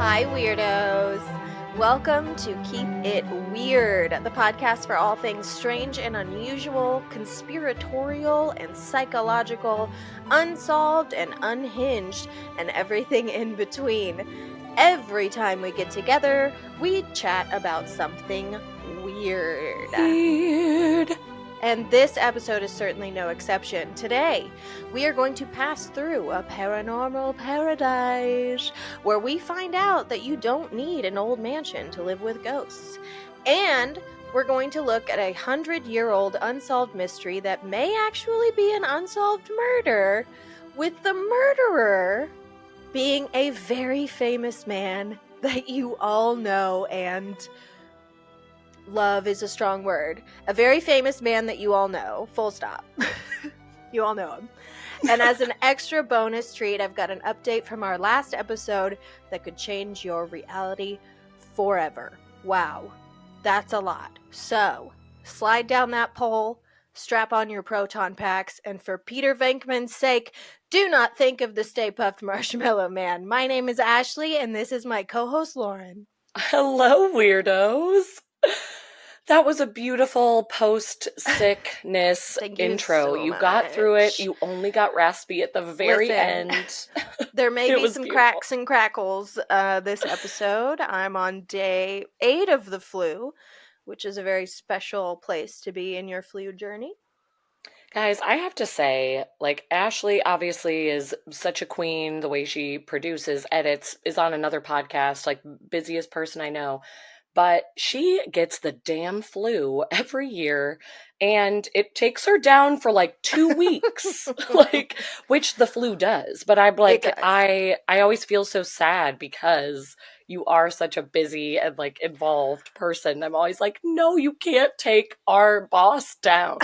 Hi, Weirdos. Welcome to Keep It Weird, the podcast for all things strange and unusual, conspiratorial and psychological, unsolved and unhinged, and everything in between. Every time we get together, we chat about something weird. And this episode is certainly no exception. Today, we are going to pass through a paranormal paradise where we find out that you don't need an old mansion to live with ghosts. And we're going to look at a 100-year-old unsolved mystery that may actually be an unsolved murder, with the murderer being a very famous man that you all know and love is a strong word. A very famous man that you all know. Full stop. You all know him. And as an extra bonus treat, I've got an update from our last episode that could change your reality forever. Wow. That's a lot. So, slide down that pole, strap on your proton packs, and for Peter Venkman's sake, do not think of the Stay Puft Marshmallow Man. My name is Ashley, and this is my co-host, Lauren. Hello, Weirdos. That was a beautiful post-sickness intro. You got through it. You only got raspy at the very end. There may be some cracks and crackles this episode. I'm on day 8 of the flu, which is a very special place to be in your flu journey. Guys, I have to say, Ashley obviously is such a queen. The way she produces, edits, is on another podcast, busiest person I know. But she gets the damn flu every year, and it takes her down for 2 weeks, which the flu does. But I'm I always feel so sad because you are such a busy and involved person. I'm always no, you can't take our boss down.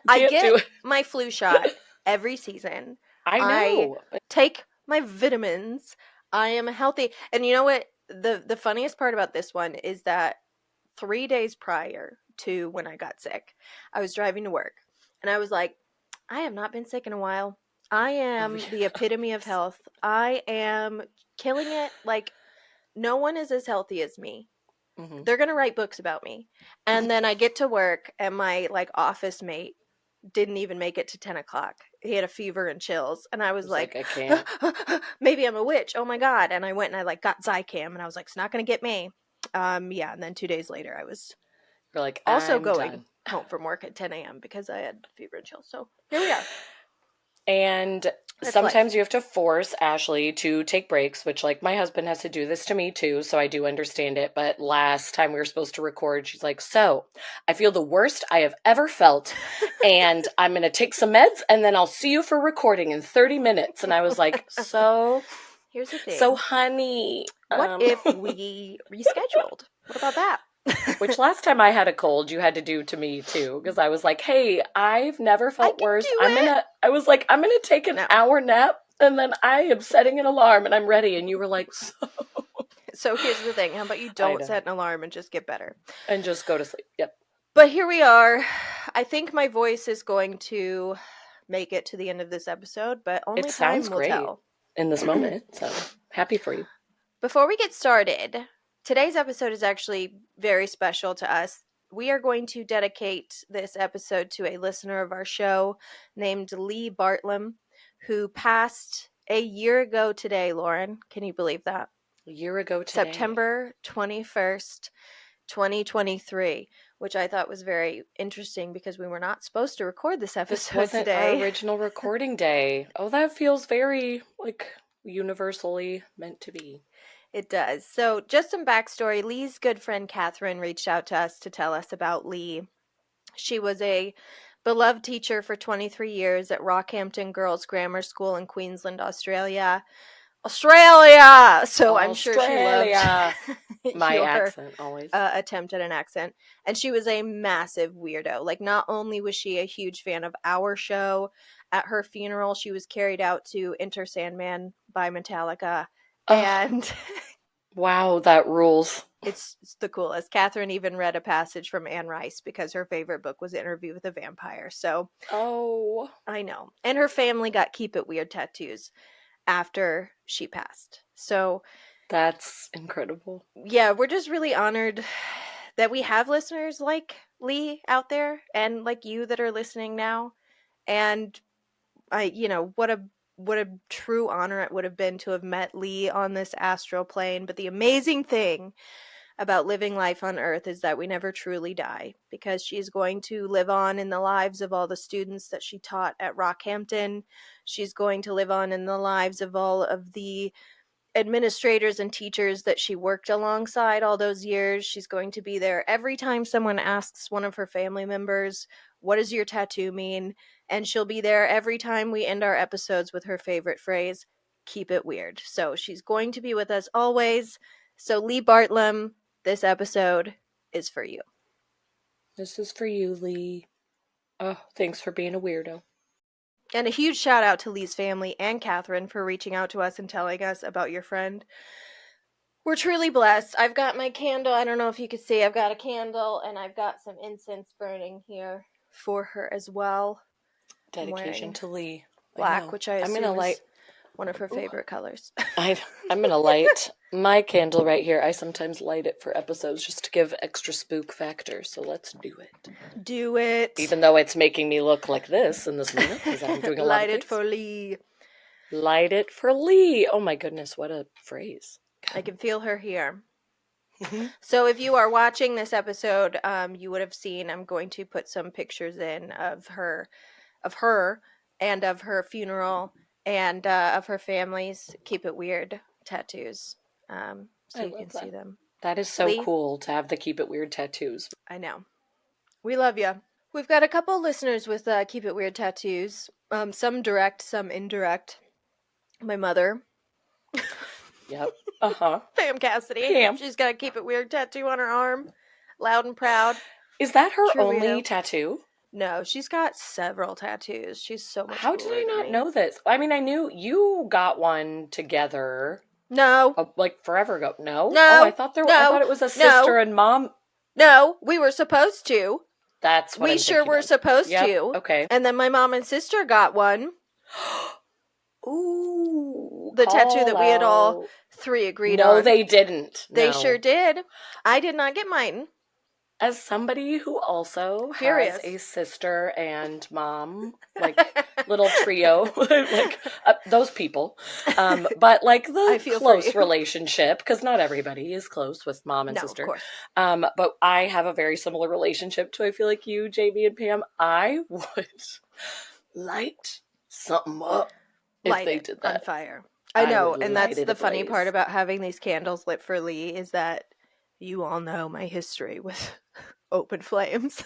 I get my flu shot every season. I know. I take my vitamins. I am healthy. And you know what? The funniest part about this one is that 3 days prior to when I got sick, I was driving to work and I was like, I have not been sick in a while. I am the epitome of health. I am killing it. No one is as healthy as me. Mm-hmm. They're going to write books about me. And then I get to work and my office mate didn't even make it to 10 o'clock. He had a fever and chills. And I was I can't. Maybe I'm a witch. Oh my God. And I went and I got Zicam and I was like, it's not going to get me. Yeah. And then 2 days later, I was also going home from work at 10 a.m. because I had fever and chills. So here we are. And sometimes you have to force Ashley to take breaks, which my husband has to do this to me too, so I do understand it. But last time we were supposed to record, she's like, so I feel the worst I have ever felt, and I'm going to take some meds, and then I'll see you for recording in 30 minutes. And I was like, so here's the thing. So honey. What if we rescheduled? What about that? Which last time I had a cold, you had to do to me too, because I was like, hey, I've never felt worse. I'm gonna take an hour nap and then I am setting an alarm and I'm ready. And you were like, so here's the thing. How about you don't set an alarm and just get better? And just go to sleep. Yep. But here we are. I think my voice is going to make it to the end of this episode, but only it sounds time will great tell. In this moment. So happy for you. Before we get started, today's episode is actually very special to us. We are going to dedicate this episode to a listener of our show named Lee Bartlam, who passed a year ago today, Lauren. Can you believe that? A year ago today. September 21st, 2023, which I thought was very interesting because we were not supposed to record this episode this wasn't today. Our original recording day. Oh, that feels very, universally meant to be. It does. So just some backstory. Lee's good friend Catherine reached out to us to tell us about Lee. She was a beloved teacher for 23 years at Rockhampton Girls Grammar School in Queensland, Australia. So I'm sure she loved my accent always. Attempt at an accent. And she was a massive weirdo. Not only was she a huge fan of our show, at her funeral she was carried out to Enter Sandman by Metallica. And wow, that rules. It's the coolest. Catherine even read a passage from Anne Rice because her favorite book was Interview with a Vampire. So, I know. And her family got Keep It Weird tattoos after she passed. So That's incredible. Yeah, we're just really honored that we have listeners like Lee out there and like you that are listening now. And what a true honor it would have been to have met Lee on this astral plane. But the amazing thing about living life on Earth is that we never truly die, because she's going to live on in the lives of all the students that she taught at Rockhampton. She's going to live on in the lives of all of the administrators and teachers that she worked alongside all those years. She's going to be there every time someone asks one of her family members, "What does your tattoo mean?" And she'll be there every time we end our episodes with her favorite phrase, "Keep it weird." So she's going to be with us always. So Lee Bartlam, this episode is for you. This is for you, Lee. Oh, thanks for being a weirdo. And a huge shout out to Lee's family and Catherine for reaching out to us and telling us about your friend. We're truly blessed. I've got my candle. I don't know if you can see. I've got a candle and I've got some incense burning here for her as well. Dedication to Lee. Black, which I assume is one of her favorite colors. I'm going to light my candle right here. I sometimes light it for episodes just to give extra spook factor. So let's do it. Do it. Even though it's making me look like this in this moment because I'm doing a lot of Light it things. for Lee. Light it for Lee. Oh my goodness, what a phrase. I can feel her here. So if you are watching this episode, you would have seen I'm going to put some pictures in of her and of her funeral and of her family's Keep It Weird tattoos. So you can see them. That is so cool to have the Keep It Weird tattoos. I know. We love you. We've got a couple listeners with Keep It Weird tattoos. Some direct, some indirect. My mother. Yep. Uh-huh. Pam Cassidy. Pam. She's got a Keep It Weird tattoo on her arm. Loud and proud. Is that her True only weirdo. Tattoo? No, she's got several tattoos. She's so much How did I cooler than not me. know this? I mean, I knew you got one together. No. Like forever ago. No? No. Oh, I thought it was a sister and mom. No, we were supposed to. That's what we I'm sure were of. supposed Yep. to. Okay. And then my mom and sister got one. Ooh. The tattoo that we had all out. three agreed on. No, they didn't. They No. sure did. I did not get mine. As somebody who also Furious. has a sister and mom, like little trio, like those people, but like the close relationship, because not everybody is close with mom and sister. Of course. But I have a very similar relationship to, I feel like you, Jamie and Pam. I would light something up if they did that. On fire. I know, and that's the funny part about having these candles lit for Lee is that you all know my history with open flames.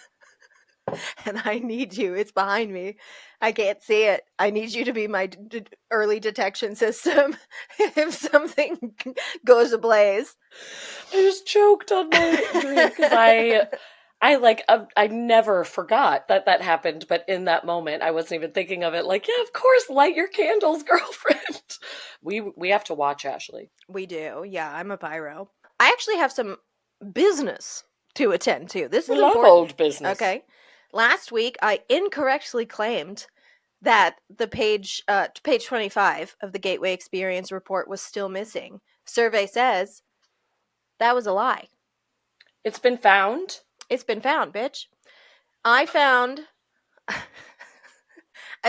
And I need you. It's behind me. I can't see it. I need you to be my early detection system if something goes ablaze. I just choked on my drink because I never forgot that happened, but in that moment, I wasn't even thinking of it. Like, yeah, of course, light your candles, girlfriend. We have to watch Ashley. We do. Yeah, I'm a pyro. I actually have some business to attend to. This is important. Old business. Okay. Last week, I incorrectly claimed that the page 25 of the Gateway Experience report was still missing. Survey says that was a lie. It's been found? It's been found, bitch. I found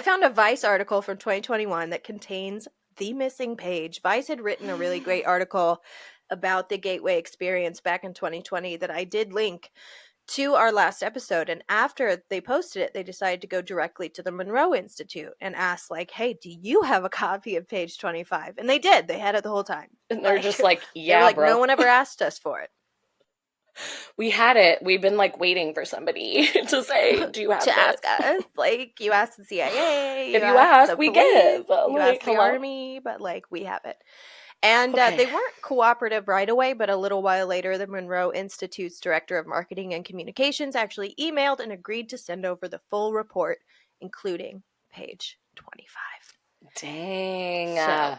a Vice article from 2021 that contains the missing page. Vice had written a really great article about the Gateway Experience back in 2020 that I did link to our last episode. And after they posted it, they decided to go directly to the Monroe Institute and ask, like, hey, do you have a copy of page 25? And they did. They had it the whole time. And they're just like, yeah, like, bro. No one ever asked us for it. We had it. We've been like waiting for somebody to say, do you have to ask us? Like, you asked the CIA. If you ask, we give. You asked the Army, but like, we have it. And they weren't cooperative right away, but a little while later, the Monroe Institute's Director of Marketing and Communications actually emailed and agreed to send over the full report, including page 25. Dang. So,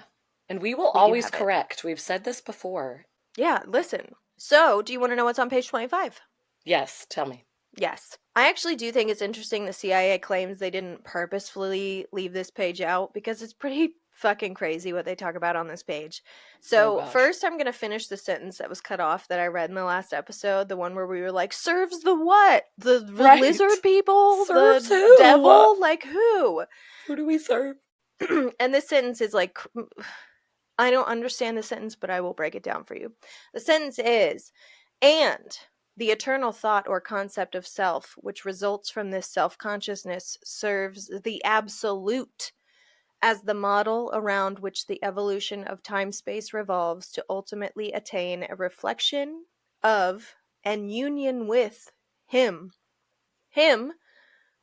and we will always correct. We've said this before. Yeah, listen. So, do you want to know what's on page 25? Yes, tell me. Yes. I actually do think it's interesting the CIA claims they didn't purposefully leave this page out because it's pretty fucking crazy what they talk about on this page. Oh, So gosh. first I'm going to finish the sentence that was cut off that I read in the last episode, the one where we were like, serves the what? The Right. lizard people? Serves the who? devil? Like who? Who do we serve? And this sentence is like, I don't understand the sentence, but I will break it down for you. The sentence is, and the eternal thought or concept of self, which results from this self-consciousness, serves the absolute as the model around which the evolution of time-space revolves to ultimately attain a reflection of and union with him. Him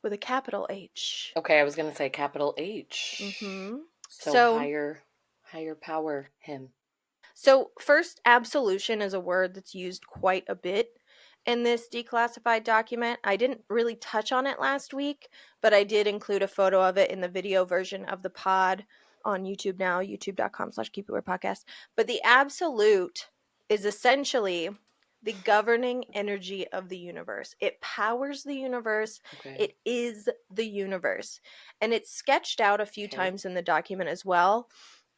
with a capital H. Okay, I was going to say capital H. Mm-hmm. So higher power, him. So first, absolution is a word that's used quite a bit in this declassified document. I didn't really touch on it last week, but I did include a photo of it in the video version of the pod on YouTube now, youtube.com/keepitweird podcast. But the absolute is essentially the governing energy of the universe. It powers the universe. Okay. It is the universe. And it's sketched out a few times in the document as well.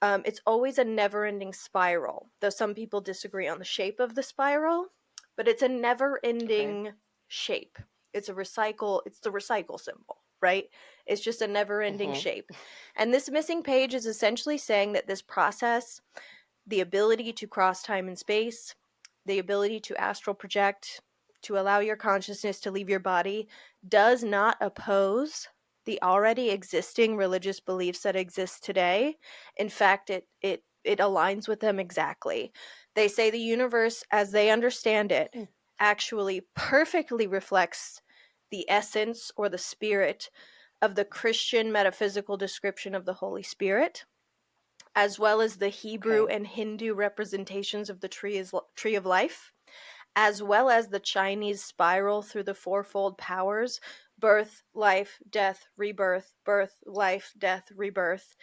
It's always a never-ending spiral, though some people disagree on the shape of the spiral, but it's a never-ending shape. It's the recycle symbol, right? It's just a never-ending shape. And this missing page is essentially saying that this process, the ability to cross time and space, the ability to astral project, to allow your consciousness to leave your body, does not oppose the already existing religious beliefs that exist today. In fact, it aligns with them exactly. They say the universe, as they understand it, actually perfectly reflects the essence or the spirit of the Christian metaphysical description of the Holy Spirit, as well as the Hebrew and Hindu representations of the tree of life, as well as the Chinese spiral through the fourfold powers: birth, life, death, rebirth, birth, life, death, rebirth.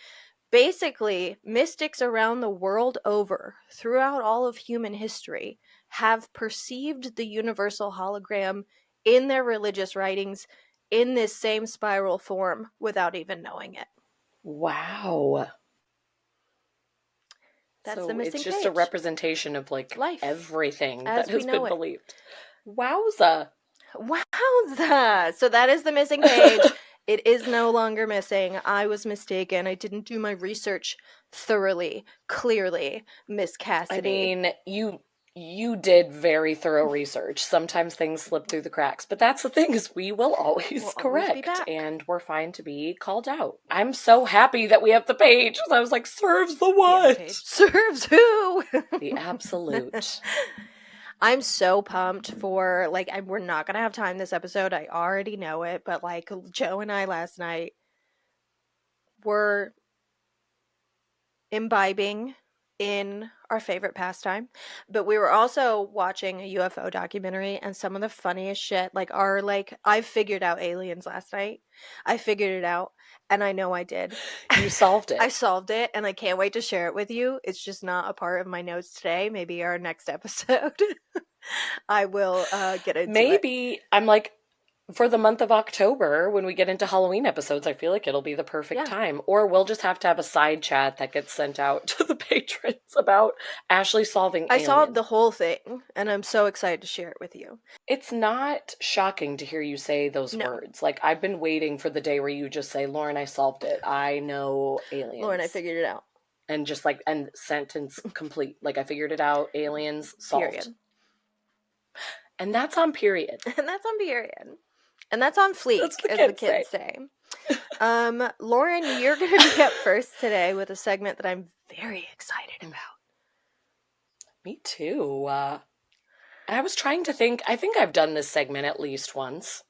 Basically, mystics around the world over, throughout all of human history, have perceived the universal hologram in their religious writings in this same spiral form without even knowing it. Wow. That's the missing page. It's just a representation of like life, everything as that has we know been it. believed. Wowza. Wowza! So that is the missing page. It is no longer missing. I was mistaken. I didn't do my research thoroughly, clearly, Miss Cassidy. I mean, you did very thorough research. Sometimes things slip through the cracks, but that's the thing, is we will always correct, be back. And we're fine to be called out. I'm so happy that we have the page, because I was like, serves the what? Serves who? The absolute. I'm so pumped for, like, we're not going to have time this episode. I already know it, but, like, Joe and I last night were imbibing in our favorite pastime, but we were also watching a UFO documentary, and some of the funniest shit, I figured out aliens last night. I figured it out, and I know I did. You solved it. I solved it, and I can't wait to share it with you. It's just not a part of my notes today. Maybe our next episode I will get into it. Maybe, I'm like, for the month of October, when we get into Halloween episodes, I feel like it'll be the perfect time. Or we'll just have to have a side chat that gets sent out to the patrons about Ashley solving aliens. I solved the whole thing, and I'm so excited to share it with you. It's not shocking to hear you say those words. Like, I've been waiting for the day where you just say, Lauren, I solved it. I know aliens. Lauren, I figured it out. And just like, and sentence complete. Like, I figured it out. Aliens solved. Period. And that's on period. And that's on period. And that's on fleek, as the kids say. Lauren, you're going to be up first today with a segment that I'm very excited about. Me too. I was trying to think. I think I've done this segment at least once.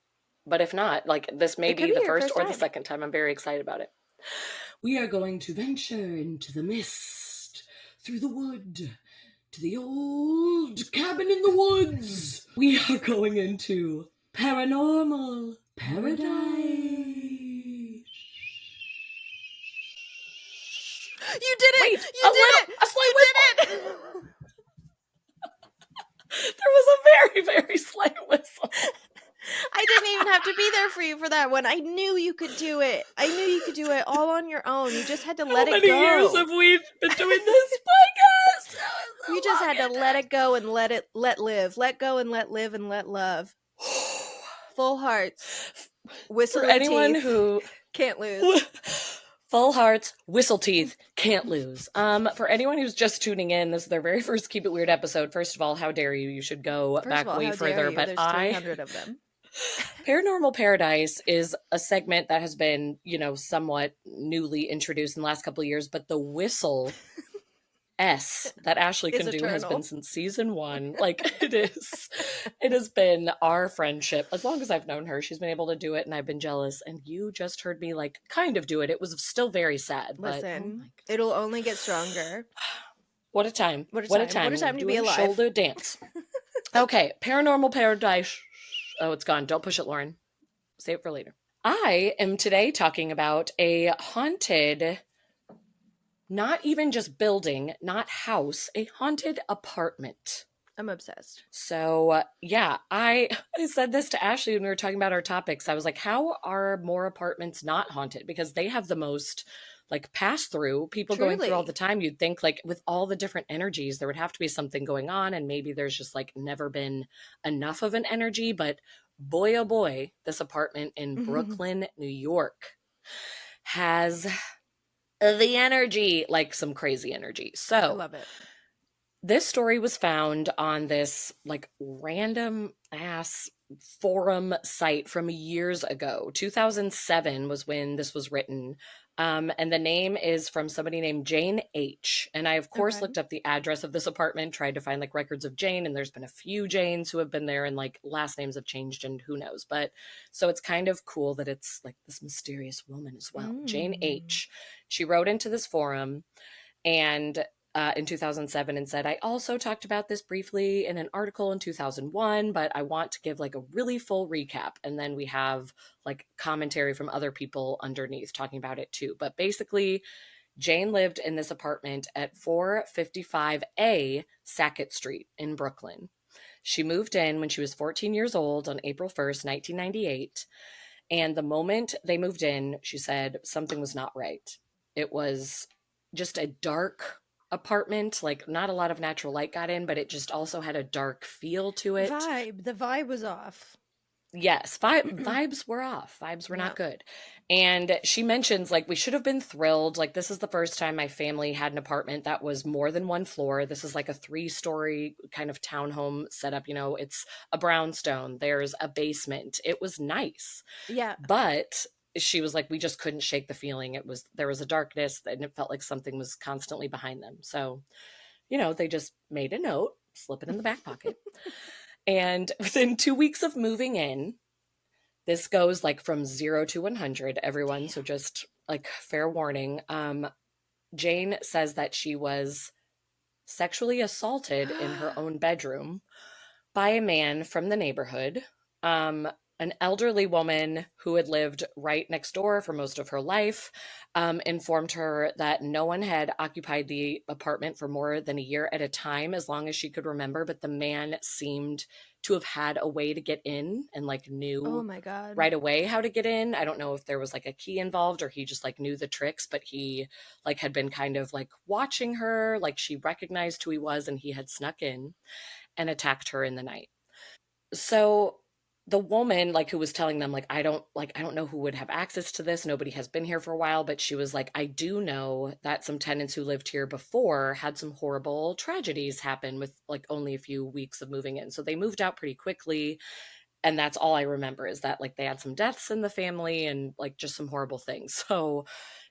But if not, like, this may be the first or the second time. I'm very excited about it. We are going to venture into the mist, through the wood, to the old cabin in the woods. We are going into Paranormal Paradise. You did it! Wait, you did it! A slight whistle! There was a very, very slight whistle. I didn't even have to be there for you for that one. I knew you could do it. I knew you could do it all on your own. You just had to let it go. How many years have we been doing this podcast? You just had to let it go and let live. Let go and let live and let love. Full hearts. Whistle For of anyone teeth. who Can't lose. Full hearts, whistle teeth, can't lose. For anyone who's just tuning in, this is their very first Keep It Weird episode. First of all, how dare you? You should go back way further. But There's 300 of them. Paranormal Paradise is a segment that has been, somewhat newly introduced in the last couple of years, but the whistle S that Ashley can do has been since season 1. Like, it has been our friendship. As long as I've known her, she's been able to do it, and I've been jealous. And you just heard me, like, kind of do it. It was still very sad. Listen, but, it'll only get stronger. What a time. What a time. What a time to be alive. Shoulder dance. Okay, Paranormal Paradise. Oh, it's gone. Don't push it, Lauren. Save it for later. I am today talking about a haunted... Not even just building, not house, a haunted apartment. I'm obsessed. So, yeah, I said this to Ashley when we were talking about our topics. I was like, how are more apartments not haunted? Because they have the most, like, pass-through, people going through all the time. You'd think, like, with all the different energies, there would have to be something going on, and maybe there's just, like, never been enough of an energy. But boy, oh boy, this apartment in Brooklyn, New York has... the energy, like some crazy energy. So I love it. This story was found on this like random ass forum site from years ago. 2007 was when this was written. And the name is from somebody named Jane H. And I, of course, looked up the address of this apartment, tried to find like records of Jane. And there's been a few Janes who have been there and like last names have changed and who knows. But so it's kind of cool that it's like this mysterious woman as well. Jane H. She wrote into this forum and in 2007 and said, I also talked about this briefly in an article in 2001, but I want to give like a really full recap. And then we have like commentary from other people underneath talking about it too. But basically, Jane lived in this apartment at 455A Sackett Street in Brooklyn. She moved in when she was 14 years old on April 1st, 1998. And the moment they moved in, she said something was not right. It was just a dark apartment, like not a lot of natural light got in, but it just also had a dark feel to it. The vibe was off. Yes, vibes were off. Vibes were not good. And she mentions like we should have been thrilled. Like this is the first time my family had an apartment that was more than one floor. This is like a 3-story kind of townhome setup. It's a brownstone. There's a basement. It was nice. Yeah. But she was like, we just couldn't shake the feeling. There was a darkness and it felt like something was constantly behind them. So, they just made a note, slip it in the back pocket. And within 2 weeks of moving in, this goes like from 0 to 100, everyone. So just like fair warning. Jane says that she was sexually assaulted in her own bedroom by a man from the neighborhood. An elderly woman who had lived right next door for most of her life informed her that no one had occupied the apartment for more than a year at a time, as long as she could remember. But the man seemed to have had a way to get in and like knew right away how to get in. I don't know if there was like a key involved or he just like knew the tricks, but he like had been kind of like watching her, like she recognized who he was and he had snuck in and attacked her in the night. So the woman, like, who was telling them, like, I don't know who would have access to this. Nobody has been here for a while, but she was like, I do know that some tenants who lived here before had some horrible tragedies happen with like only a few weeks of moving in. So they moved out pretty quickly. And that's all I remember is that like they had some deaths in the family and like just some horrible things. So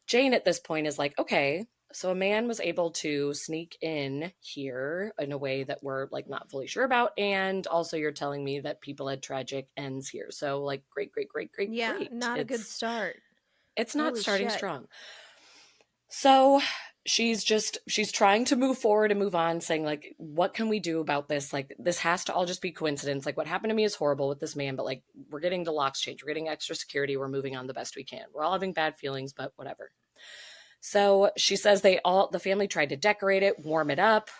Jane at this point is like, okay, so a man was able to sneak in here in a way that we're like not fully sure about. And also you're telling me that people had tragic ends here. So like great. Yeah, not a good start. It's not starting strong. So she's trying to move forward and move on, saying like, what can we do about this? Like, this has to all just be coincidence. Like, what happened to me is horrible with this man, but like, we're getting the locks changed. We're getting extra security. We're moving on the best we can. We're all having bad feelings, but whatever. So she says the family tried to decorate it, warm it up.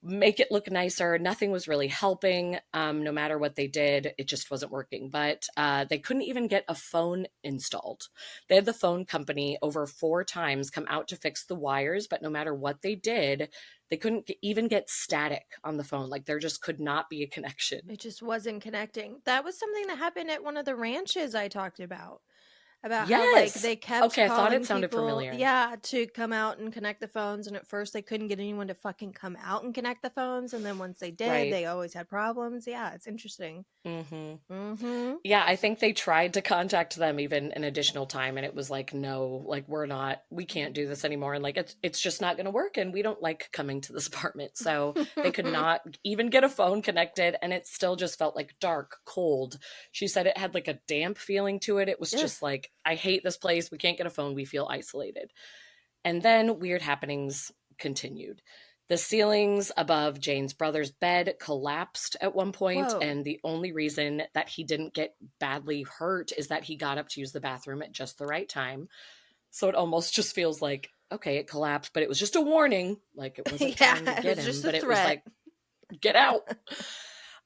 make it look nicer. Nothing was really helping. No matter what they did, it just wasn't working. But they couldn't even get a phone installed. They had the phone company over 4 times come out to fix the wires, but no matter what they did, they couldn't even get static on the phone. Like there just could not be a connection. It just wasn't connecting. That was something that happened at one of the ranches I talked about how like Yes. they kept Okay, I thought it calling sounded people, familiar. yeah, to come out and connect the phones, and at first they couldn't get anyone to fucking come out and connect the phones, and then once they did, Right. they always had problems. Yeah, it's interesting. Mm-hmm. Mm-hmm. Yeah, I think they tried to contact them even an additional time, and it was like, no, like we can't do this anymore, and like it's just not going to work, and we don't like coming to this apartment. So they could not even get a phone connected, and it still just felt like dark, cold. She said it had like a damp feeling to it. It was Ugh. just like, I hate this place. We can't get a phone. We feel isolated. And then weird happenings continued. The ceilings above Jane's brother's bed collapsed at one point, Whoa. and the only reason that he didn't get badly hurt is that he got up to use the bathroom at just the right time. So it almost just feels like, okay, it collapsed, but it was just a warning. Like it wasn't Yeah, trying to it get was him, just a but it was threat. like, get out.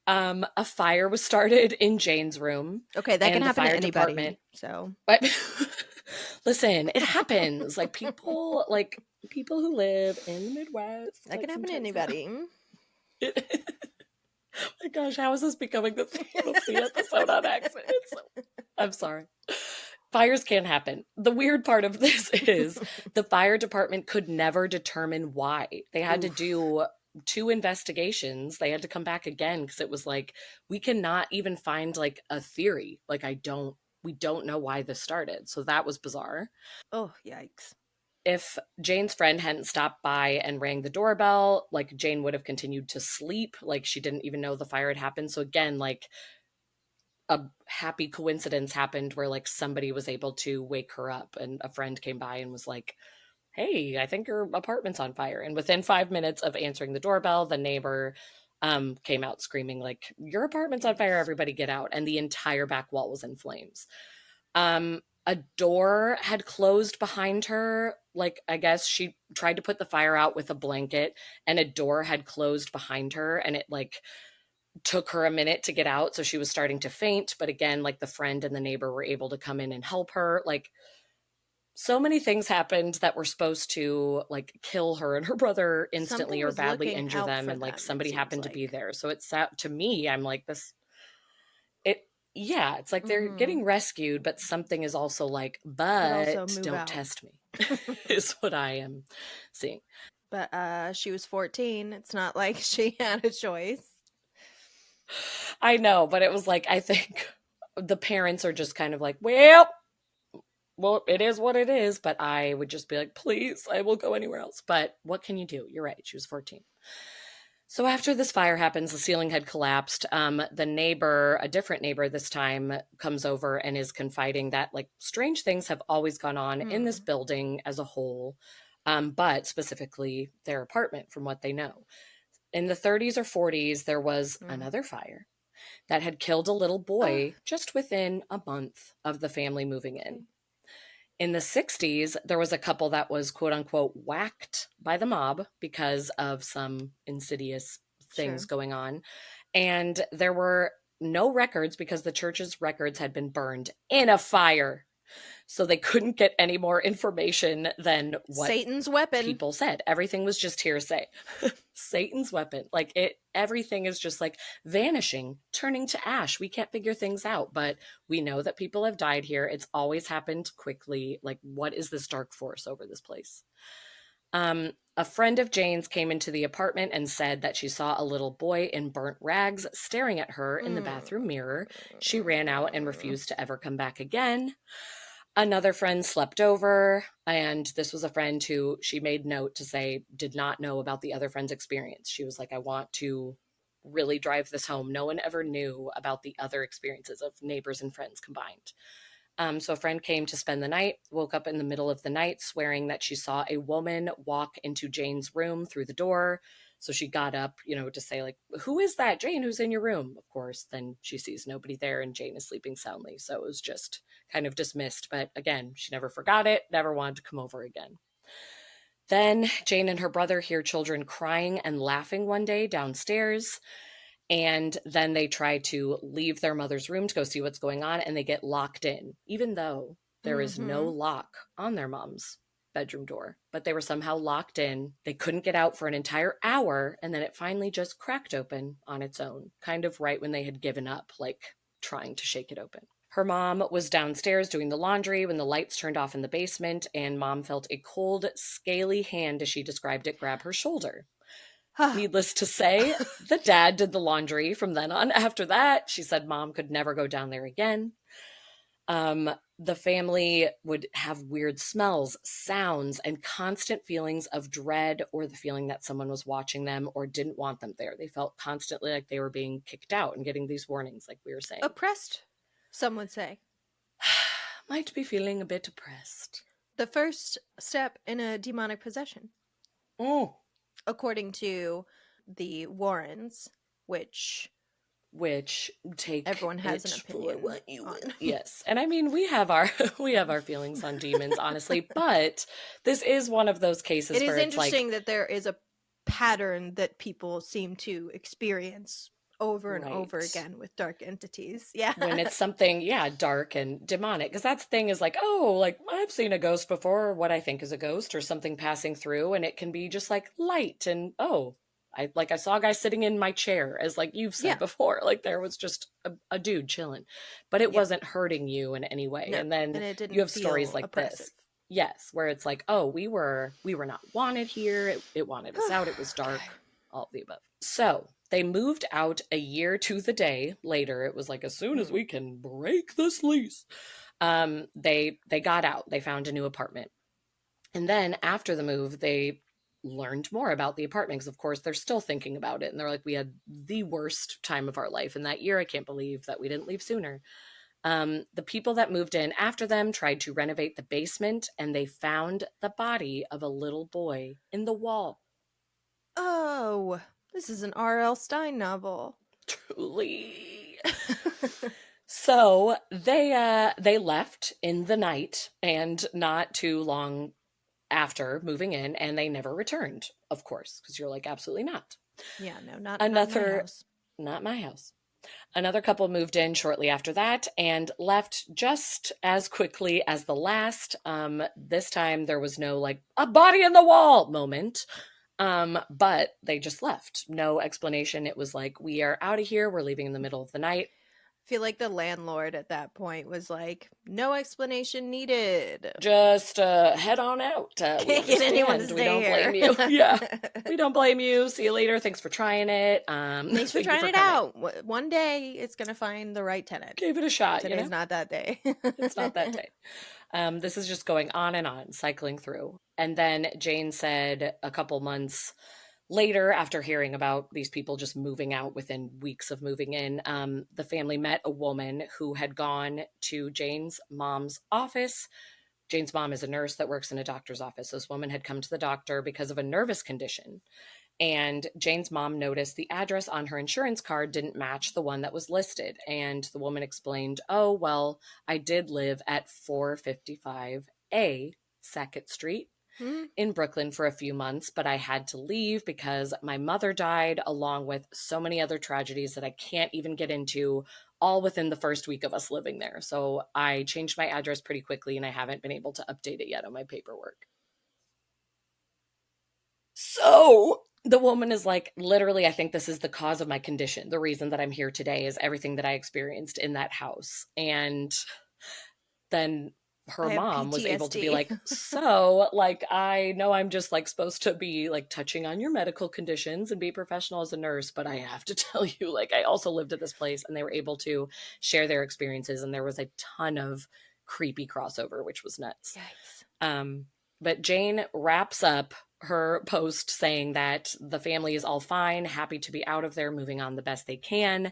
A fire was started in Jane's room, Okay, that can and the happen to fire anybody. department. So, But listen, it happens. Like people who live in the Midwest. that Like can happen to sometimes anybody. my gosh, how is this becoming the theme of the episode on accident? I'm sorry. Fires can happen. The weird part of this is the fire department could never determine why. They had to Oof. do 2 investigations. They had to come back again because it was like, we cannot even find like a theory. Like we don't know why this started. So that was bizarre. Oh, yikes. If Jane's friend hadn't stopped by and rang the doorbell, like Jane would have continued to sleep. Like she didn't even know the fire had happened. So again, like a happy coincidence happened where like somebody was able to wake her up, and a friend came by and was like, hey, I think your apartment's on fire. And within 5 minutes of answering the doorbell, the neighbor came out screaming like, your apartment's on fire, everybody get out. And the entire back wall was in flames. A door had closed behind her. Like, I guess she tried to put the fire out with a blanket, and a door had closed behind her, and it like took her a minute to get out. So she was starting to faint. But again, like the friend and the neighbor were able to come in and help her. Like, so many things happened that were supposed to like kill her and her brother instantly Something or was badly looking injure out them. for And like them, it somebody seems happened to be like. there. So it's to me, I'm like, it, yeah, it's like they're Mm-hmm. getting rescued, but something is also like, But also but move don't out. test me, is what I am seeing. But she was 14. It's not like she had a choice. I know, but it was like, I think the parents are just kind of like, well, it is what it is. But I would just be like, please, I will go anywhere else. But what can you do? You're right. She was 14. So after this fire happens, the ceiling had collapsed. The neighbor, a different neighbor this time, comes over and is confiding that like strange things have always gone on in this building as a whole, but specifically their apartment, from what they know. In the 30s or 40s, there was another fire that had killed a little boy just within a month of the family moving in. In the 60s, there was a couple that was quote unquote whacked by the mob because of some insidious things Sure. going on. And there were no records because the church's records had been burned in a fire. So they couldn't get any more information than what Satan's weapon. people said. Everything was just hearsay. Satan's weapon. Like everything is just like vanishing, turning to ash. We can't figure things out, but we know that people have died here. It's always happened quickly. Like, what is this dark force over this place? A friend of Jane's came into the apartment and said that she saw a little boy in burnt rags staring at her in the bathroom mirror. She ran out and refused to ever come back again. Another friend slept over, and this was a friend who she made note to say did not know about the other friend's experience. She was like, I want to really drive this home. No one ever knew about the other experiences of neighbors and friends combined. So a friend came to spend the night, woke up in the middle of the night swearing that she saw a woman walk into Jane's room through the door. So she got up, to say like, who is that, Jane, who's in your room? Of course, then she sees nobody there and Jane is sleeping soundly. So it was just kind of dismissed. But again, she never forgot it, never wanted to come over again. Then Jane and her brother hear children crying and laughing one day downstairs. And then they try to leave their mother's room to go see what's going on, and they get locked in, even though there is no Mm-hmm. lock on their mom's bedroom door. But they were somehow locked in. They couldn't get out for an entire hour, and then it finally just cracked open on its own, kind of right when they had given up, like trying to shake it open. Her mom was downstairs doing the laundry when the lights turned off in the basement, and mom felt a cold, scaly hand, as she described it, grab her shoulder. Needless to say, the dad did the laundry from then on. After that, she said mom could never go down there again. The family would have weird smells, sounds, and constant feelings of dread, or the feeling that someone was watching them or didn't want them there. They felt constantly like they were being kicked out and getting these warnings, like we were saying. Oppressed, some would say. Might be feeling a bit oppressed. The first step in a demonic possession. Oh. According to the Warrens, which take everyone has an opinion for what you on. Yes, and I mean we have our feelings on demons, honestly, but this is one of those cases. It where is it's interesting that there is a pattern that people seem to experience over and over Right. again with dark entities. Yeah, when it's something, dark and demonic, because that's the thing is like, oh, like I've seen a ghost before, or what I think is a ghost, or something passing through, and it can be just like light and I saw a guy sitting in my chair, as like you've said Yeah. before, like there was just a dude chilling, but it Yeah. wasn't hurting you in any way. No, And then it didn't you have feel stories like oppressive. this. Yes, where it's like, oh, we were not wanted here. It wanted us out. It was dark, Okay. all of the above. So they moved out a year to the day later. It was like, as soon as we can break this lease, they got out. They found a new apartment. And then after the move, they learned more about the apartment, because of course they're still thinking about it. And they're like, we had the worst time of our life in that year. I can't believe that we didn't leave sooner. The people that moved in after them tried to renovate the basement, and they found the body of a little boy in the wall. Oh, this is an R.L. Stein novel. Truly. So they left in the night, and not too long after moving in, and they never returned, of course, because you're like, absolutely not. Yeah, no, not Another, my house. Not my house. Another couple moved in shortly after that and left just as quickly as the last. This time there was no like a body in the wall moment. But they just left. No explanation. It was like, we are out of here. We're leaving in the middle of the night. I feel like the landlord at that point was like, no explanation needed. Just head on out. Can't get anyone to We stay don't here. blame you. Yeah, we don't blame you. See you later. Thanks for trying it. Thanks for thank you trying it coming. out. One day it's gonna find the right tenant. Gave it a shot. Today's not that day. It's not that day. This is just going on and on, cycling through. And then Jane said a couple months later, after hearing about these people just moving out within weeks of moving in, the family met a woman who had gone to Jane's mom's office. Jane's mom is a nurse that works in a doctor's office. This woman had come to the doctor because of a nervous condition. And Jane's mom noticed the address on her insurance card didn't match the one that was listed. And the woman explained, oh, well, I did live at 455A Sackett Street in Brooklyn for a few months, but I had to leave because my mother died, along with so many other tragedies that I can't even get into, all within the first week of us living there. So I changed my address pretty quickly, and I haven't been able to update it yet on my paperwork. So the woman is like, literally, I think this is the cause of my condition. The reason that I'm here today is everything that I experienced in that house. And then her mom was able to be like, so like, I know I'm just like supposed to be like touching on your medical conditions and be professional as a nurse, but I have to tell you, like, I also lived at this place. And they were able to share their experiences. And there was a ton of creepy crossover, which was nuts. Yikes. But Jane wraps up her post saying that the family is all fine, happy to be out of there, moving on the best they can.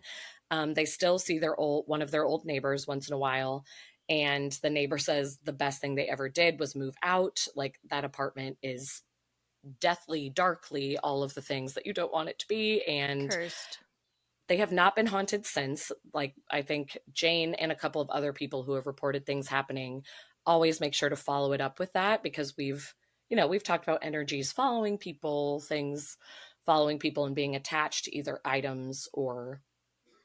They still see one of their old neighbors once in a while. And the neighbor says the best thing they ever did was move out. Like, that apartment is deathly, darkly, all of the things that you don't want it to be. And Cursed. They have not been haunted since. Like, I think Jane and a couple of other people who have reported things happening always make sure to follow it up with that, because we've we've talked about energies following people, things following people and being attached to either items or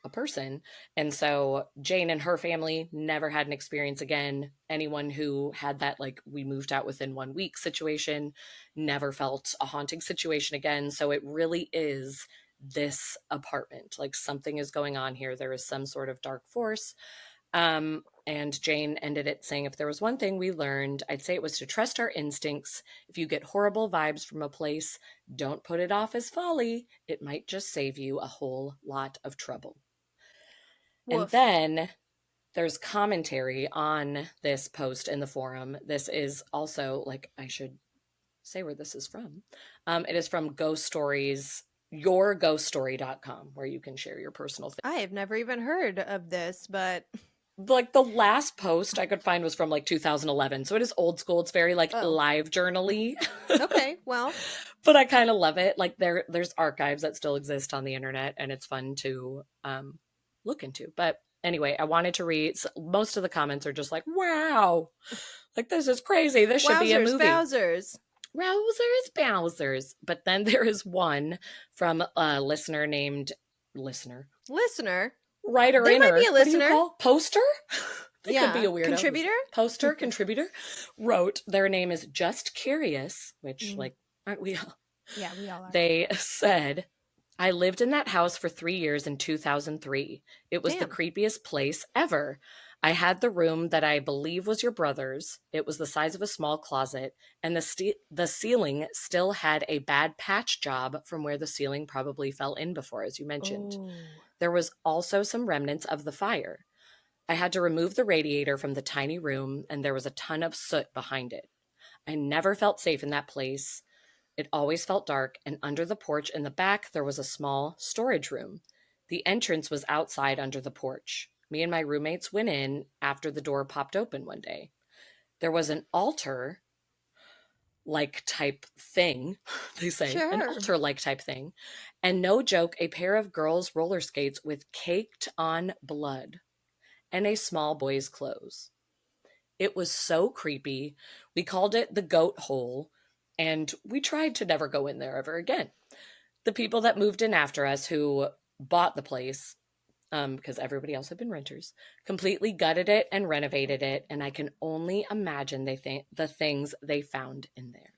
a person. And so Jane and her family never had an experience again. Anyone who had that, like, we moved out within 1 week situation never felt a haunting situation again. So it really is this apartment. Like, something is going on here. There is some sort of dark force. And Jane ended it saying, if there was one thing we learned, I'd say it was to trust our instincts. If you get horrible vibes from a place, don't put it off as folly. It might just save you a whole lot of trouble. Woof. And then there's commentary on this post in the forum. This is also, like, I should say where this is from. It is from Ghost Stories, yourghoststory.com, where you can share your personal thing. I have never even heard of this, but Like, the last post I could find was from like 2011. So it is old school. It's very like live journal-y. Okay, well. But I kind of love it. Like, there's archives that still exist on the internet, and it's fun to look into. But anyway, I wanted to read, most of the comments are just like, wow, like, this is crazy. This should be a movie. Wowzers. But then there is one from a listener named writer. They might be a listener. Poster? They could be a weirdo. Contributor? Poster, contributor. Wrote, their name is Just Curious, which, like, aren't we all? Yeah, we all are. They said, I lived in that house for 3 years in 2003. It was the creepiest place ever. I had the room that I believe was your brother's. It was the size of a small closet, and the ceiling still had a bad patch job from where the ceiling probably fell in before, as you mentioned. Ooh. There was also some remnants of the fire. I had to remove the radiator from the tiny room, and there was a ton of soot behind it. I never felt safe in that place. It always felt dark, and under the porch in the back, there was a small storage room. The entrance was outside under the porch. Me and my roommates went in after the door popped open one day. There was an altar-like type thing, they say, an altar-like type thing, and no joke, a pair of girls' roller skates with caked on blood, and a small boy's clothes. It was so creepy. We called it the goat hole, and we tried to never go in there ever again. The people that moved in after us, who bought the place, because everybody else had been renters, completely gutted it and renovated it, and I can only imagine the things they found in there.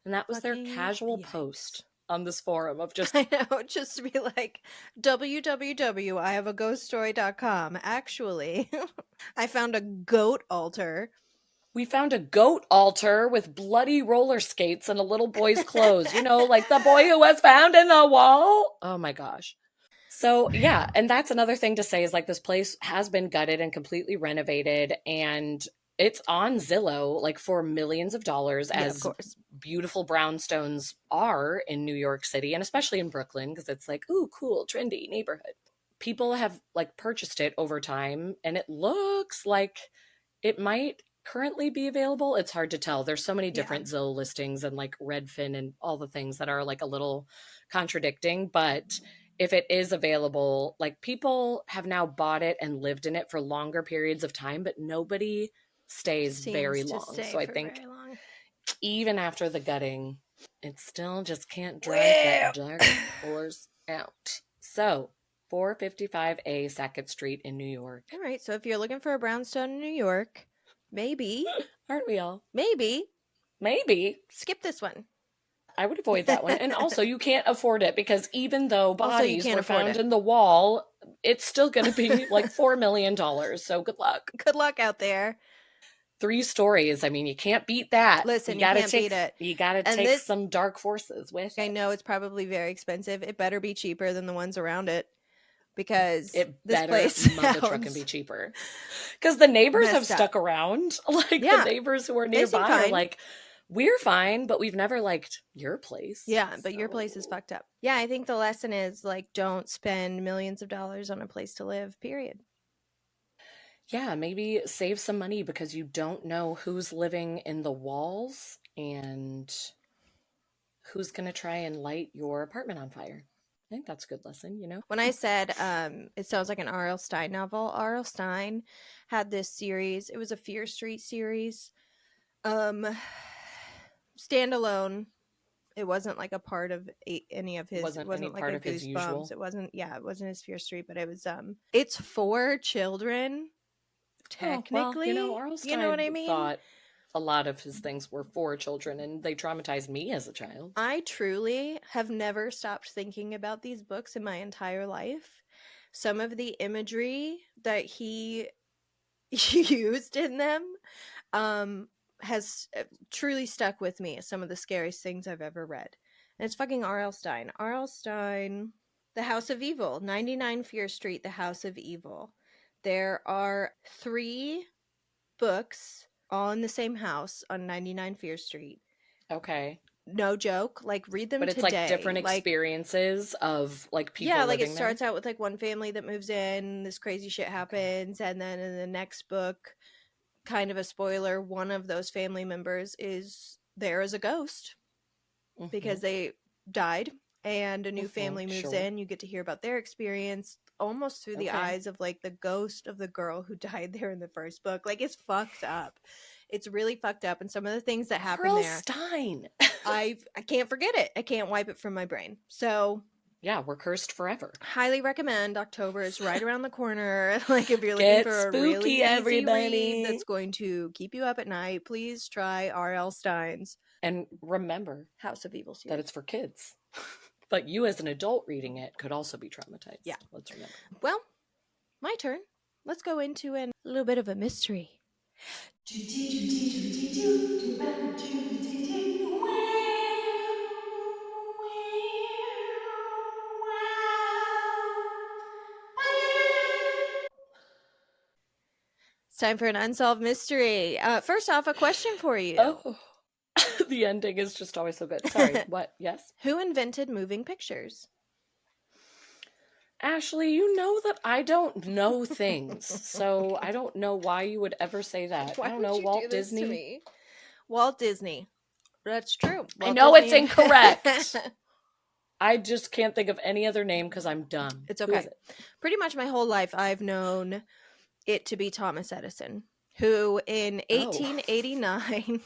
And that was their casual post on this forum of just... I know, just to be like, www.ihaveaghoststory.com. Actually, I found a goat altar. We found a goat altar with bloody roller skates and a little boy's clothes. You know, like the boy who was found in the wall. Oh my gosh. So yeah, and that's another thing to say is, like, this place has been gutted and completely renovated, and it's on Zillow, like, for millions of dollars, as beautiful brownstones are in New York City, and especially in Brooklyn, because it's like, ooh, cool, trendy neighborhood. People have, like, purchased it over time, and it looks like it might currently be available. It's hard to tell. There's so many different Zillow listings and, like, Redfin and all the things that are, like, a little contradicting, but if it is available, like, people have now bought it and lived in it for longer periods of time, but nobody stays very long. So I think even after the gutting, it still just can't drag that dark force out. So 455A Sackett Street in New York. All right. So if you're looking for a brownstone in New York, maybe. Aren't we all? Maybe. Skip this one. I would avoid that one. And also, you can't afford it, because even though bodies were found in the wall, it's still going to be like $4 million. So good luck. Good luck out there. 3 stories. I mean, you can't beat that. Listen, you can't beat it. You got to take some dark forces with it. I know it's probably very expensive. It better be cheaper than the ones around it, because this place mother trucking be cheaper. Because the neighbors have stuck around. Like, the neighbors who are nearby are like, we're fine, but we've never liked your place. Yeah, but your place is fucked up. Yeah, I think the lesson is, like, don't spend millions of dollars on a place to live, period. Yeah, maybe save some money, because you don't know who's living in the walls and who's going to try and light your apartment on fire. I think that's a good lesson, you know? When I said it sounds like an R.L. Stine novel, R.L. Stine had this series. It was a Fear Street series. standalone. It wasn't like a part of any of his. Wasn't It wasn't any like part a of his usual? Goosebumps. It wasn't. Yeah, it wasn't his Fear Street, but it was. It's for children. Technically, well, R.L. you know what I Stine mean. thought a lot of his things were for children, and they traumatized me as a child. I truly have never stopped thinking about these books in my entire life. Some of the imagery that he used in them has truly stuck with me as some of the scariest things I've ever read. And it's fucking R.L. Stine. R.L. Stine, The House of Evil, 99 Fear Street, The House of Evil. There are 3 books all in the same house on 99 Fear Street. Okay. No joke. Like, read them But it's today. like different experiences of like people yeah, like living it starts there. out with like one family that moves in, this crazy shit happens, and then in the next book, kind of a spoiler, one of those family members is there as a ghost because they died, and a new family moves in. You get to hear about their experience almost through the eyes of like the ghost of the girl who died there in the first book. Like, it's fucked up. It's really fucked up, and some of the things that happen there, Stein. I can't forget it. I can't wipe it from my brain. So yeah, we're cursed forever. Highly recommend. October is right around the corner. Like, if you're looking Get for a spooky, really easy everybody. read that's going to keep you up at night, please try R.L. Stine's And remember, House of Evil series. That it's for kids. But you as an adult reading it could also be traumatized. Yeah. Let's remember. Well, my turn. Let's go into a little bit of a mystery. It's time for an unsolved mystery. First off, a question for you. Oh, the ending is just always so good. Sorry, what? Yes? Who invented moving pictures? Ashley, you know that I don't know things, so I don't know why you would ever say that. I don't know, Walt Disney? Walt Disney. That's true. I know it's incorrect. I just can't think of any other name because I'm dumb. It's okay. Pretty much my whole life I've known it to be Thomas Edison, who in 1889...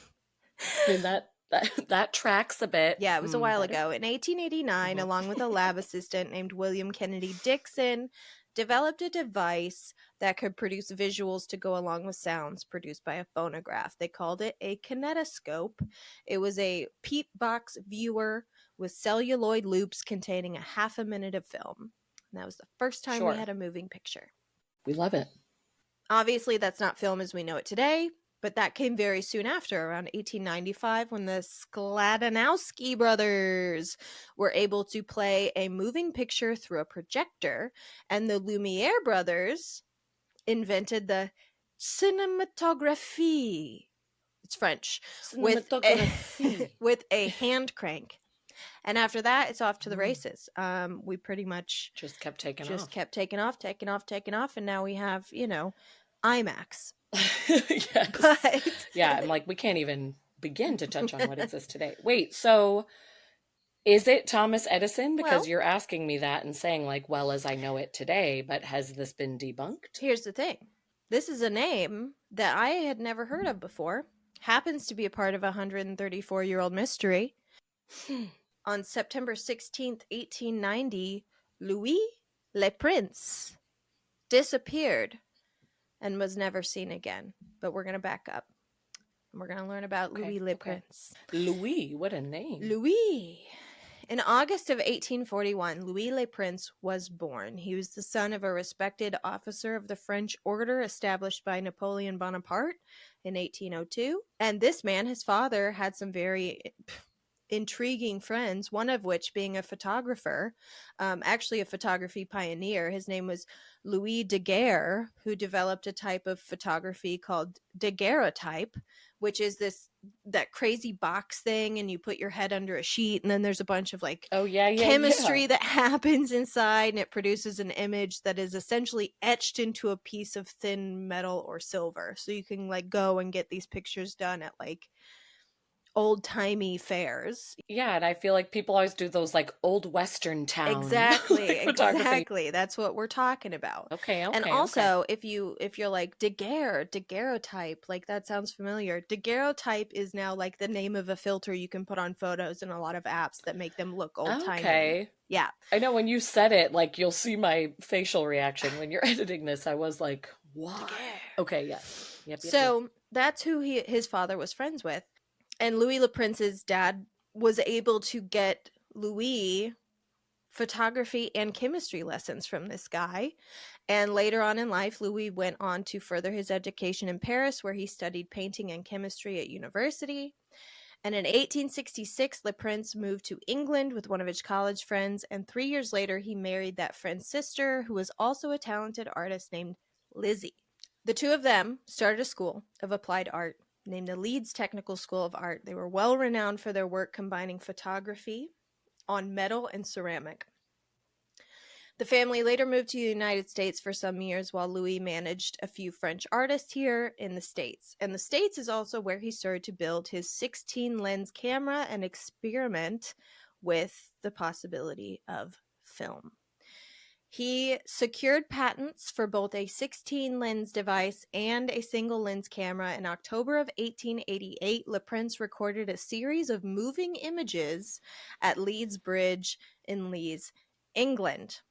I mean, that tracks a bit. Yeah, it was a while ago. In 1889, along with a lab assistant named William Kennedy Dixon, developed a device that could produce visuals to go along with sounds produced by a phonograph. They called it a kinetoscope. It was a peep box viewer with celluloid loops containing a half a minute of film. And that was the first time we had a moving picture. We love it. Obviously, that's not film as we know it today, but that came very soon after, around 1895, when the Skladanowski brothers were able to play a moving picture through a projector, and the Lumiere brothers invented the cinématographie. It's French. With a hand crank. And after that, it's off to the races. We pretty much just kept taking off, and now we have, IMAX. Yes. But... yeah, I'm like, we can't even begin to touch on what exists today. Wait, so is it Thomas Edison? Because you're asking me that and saying, like, well, as I know it today, but has this been debunked? Here's the thing. This is a name that I had never heard of before. Happens to be a part of a 134-year-old mystery. On September 16th, 1890, Louis Le Prince disappeared and was never seen again. But we're going to back up. And we're going to learn about Louis Le Prince. Louis, what a name. Louis. In August of 1841, Louis Le Prince was born. He was the son of a respected officer of the French order established by Napoleon Bonaparte in 1802. And this man, his father, had some very intriguing friends, one of which being a photographer, actually a photography pioneer. His name was Louis Daguerre, who developed a type of photography called daguerreotype, which is that crazy box thing, and you put your head under a sheet, and then there's a bunch of chemistry that happens inside, and it produces an image that is essentially etched into a piece of thin metal or silver. So you can go and get these pictures done at old-timey fairs. Yeah, and I feel like people always do those like old Western town Exactly, like photography. exactly. That's what we're talking about. Okay, And okay, okay. also, if you're like daguerreotype, like that sounds familiar. Daguerreotype is now like the name of a filter you can put on photos in a lot of apps that make them look old-timey. Okay. Yeah. I know when you said it, like you'll see my facial reaction when you're editing this. I was like, what? Daguerre. Okay, yes. Yep, yep, yep. So that's who his father was friends with. And Louis Le Prince's dad was able to get Louis photography and chemistry lessons from this guy. And later on in life, Louis went on to further his education in Paris, where he studied painting and chemistry at university. And in 1866, Le Prince moved to England with one of his college friends, and 3 years later, he married that friend's sister, who was also a talented artist named Lizzie. The two of them started a school of applied art named the Leeds Technical School of Art. They were well renowned for their work combining photography on metal and ceramic. The family later moved to the United States for some years while Louis managed a few French artists here in the States. And the States is also where he started to build his 16 lens camera and experiment with the possibility of film. He secured patents for both a 16 lens device and a single lens camera. In October of 1888, Le Prince recorded a series of moving images at Leeds Bridge in Leeds, England.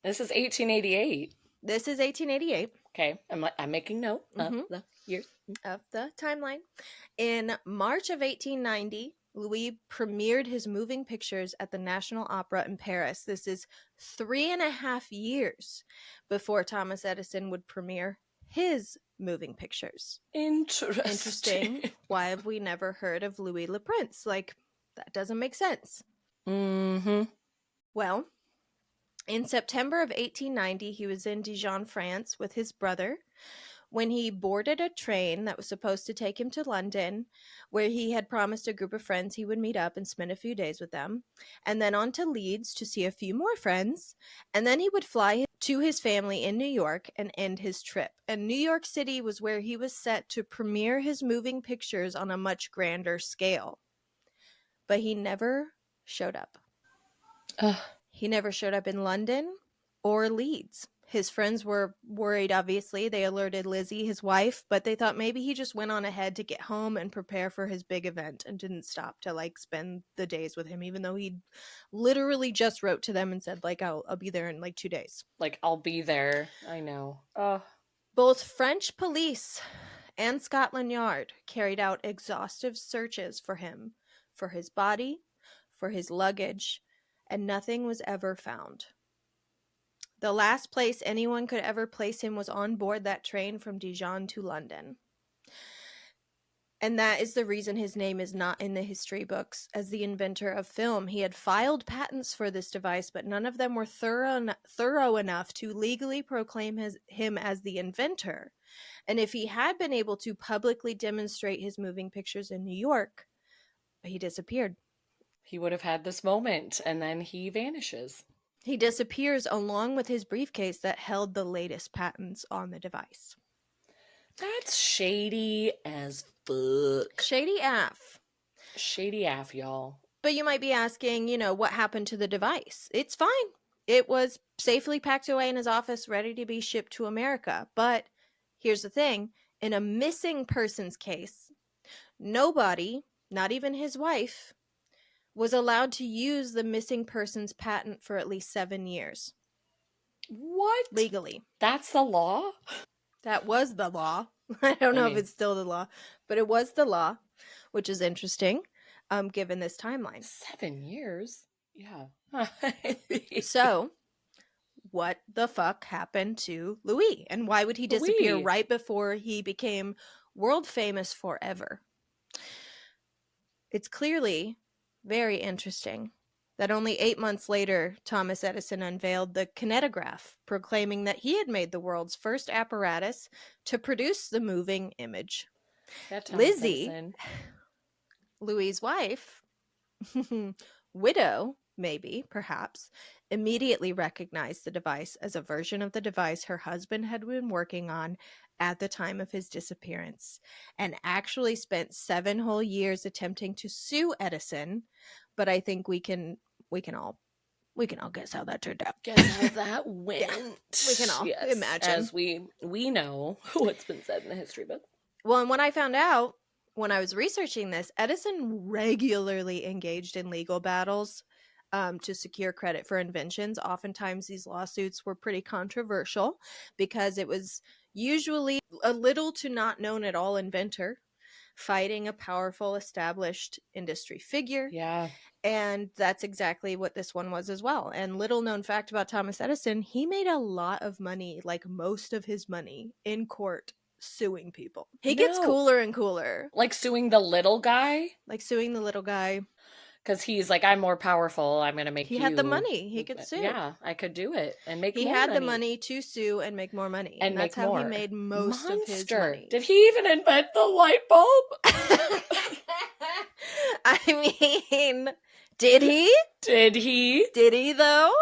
This is 1888. This is 1888. Okay, I'm making note of the years. Of the timeline. In March of 1890, Louis premiered his moving pictures at the National Opera in Paris. This is 3.5 years before Thomas Edison would premiere his moving pictures. Interesting. Why have we never heard of Louis Le Prince? Like, that doesn't make sense. Mm-hmm. Well, in September of 1890, he was in Dijon, France with his brother when he boarded a train that was supposed to take him to London, where he had promised a group of friends he would meet up and spend a few days with them, and then on to Leeds to see a few more friends, and then he would fly to his family in New York and end his trip. And New York City was where he was set to premiere his moving pictures on a much grander scale. But he never showed up. He never showed up in London or Leeds. His friends were worried, obviously. They alerted Lizzie, his wife, but they thought maybe he just went on ahead to get home and prepare for his big event and didn't stop to, like, spend the days with him, even though he literally just wrote to them and said, like, I'll be there in, like, 2 days. Like, I'll be there. I know. Both French police and Scotland Yard carried out exhaustive searches for him, for his body, for his luggage, and nothing was ever found. The last place anyone could ever place him was on board that train from Dijon to London. And that is the reason his name is not in the history books as the inventor of film. He had filed patents for this device, but none of them were thorough enough to legally proclaim him as the inventor. And if he had been able to publicly demonstrate his moving pictures in New York, he disappeared. He would have had this moment, and then he vanishes. He disappears along with his briefcase that held the latest patents on the device. That's shady as fuck. Shady AF. Shady AF, y'all. But you might be asking, what happened to the device? It's fine. It was safely packed away in his office, ready to be shipped to America. But here's the thing. In a missing persons case, nobody, not even his wife, was allowed to use the missing person's patent for at least 7 years. What? Legally. That's the law? That was the law. I don't know if it's still the law, but it was the law, which is interesting, given this timeline. 7 years? Yeah. So, what the fuck happened to Louis? And why would he disappear right before he became world famous forever? It's clearly very interesting that only 8 months later, Thomas Edison unveiled the kinetograph, proclaiming that he had made the world's first apparatus to produce the moving image. Lizzie, Louis's wife, widow, maybe, perhaps, immediately recognized the device as a version of the device her husband had been working on at the time of his disappearance and actually spent 7 whole years attempting to sue Edison. But I think we can all guess how that turned out. Guess how that went. Yeah, we can all imagine. As we know what's been said in the history book. Well, and when I found out, when I was researching this, Edison regularly engaged in legal battles to secure credit for inventions. Oftentimes these lawsuits were pretty controversial because it was usually a little to not known at all inventor fighting a powerful established industry figure. Yeah. And that's exactly what this one was as well. And little known fact about Thomas Edison, he made a lot of money, like most of his money, in court suing people. He gets cooler and cooler. Like suing the little guy? Like suing the little guy. Because he's like, I'm more powerful. I'm going to make He had the money. He could sue. Yeah, I could do it and make more money. He had the money to sue and make more money. And that's how he made most of his money. Did he even invent the light bulb? I mean, did he? Did he? Did he, though?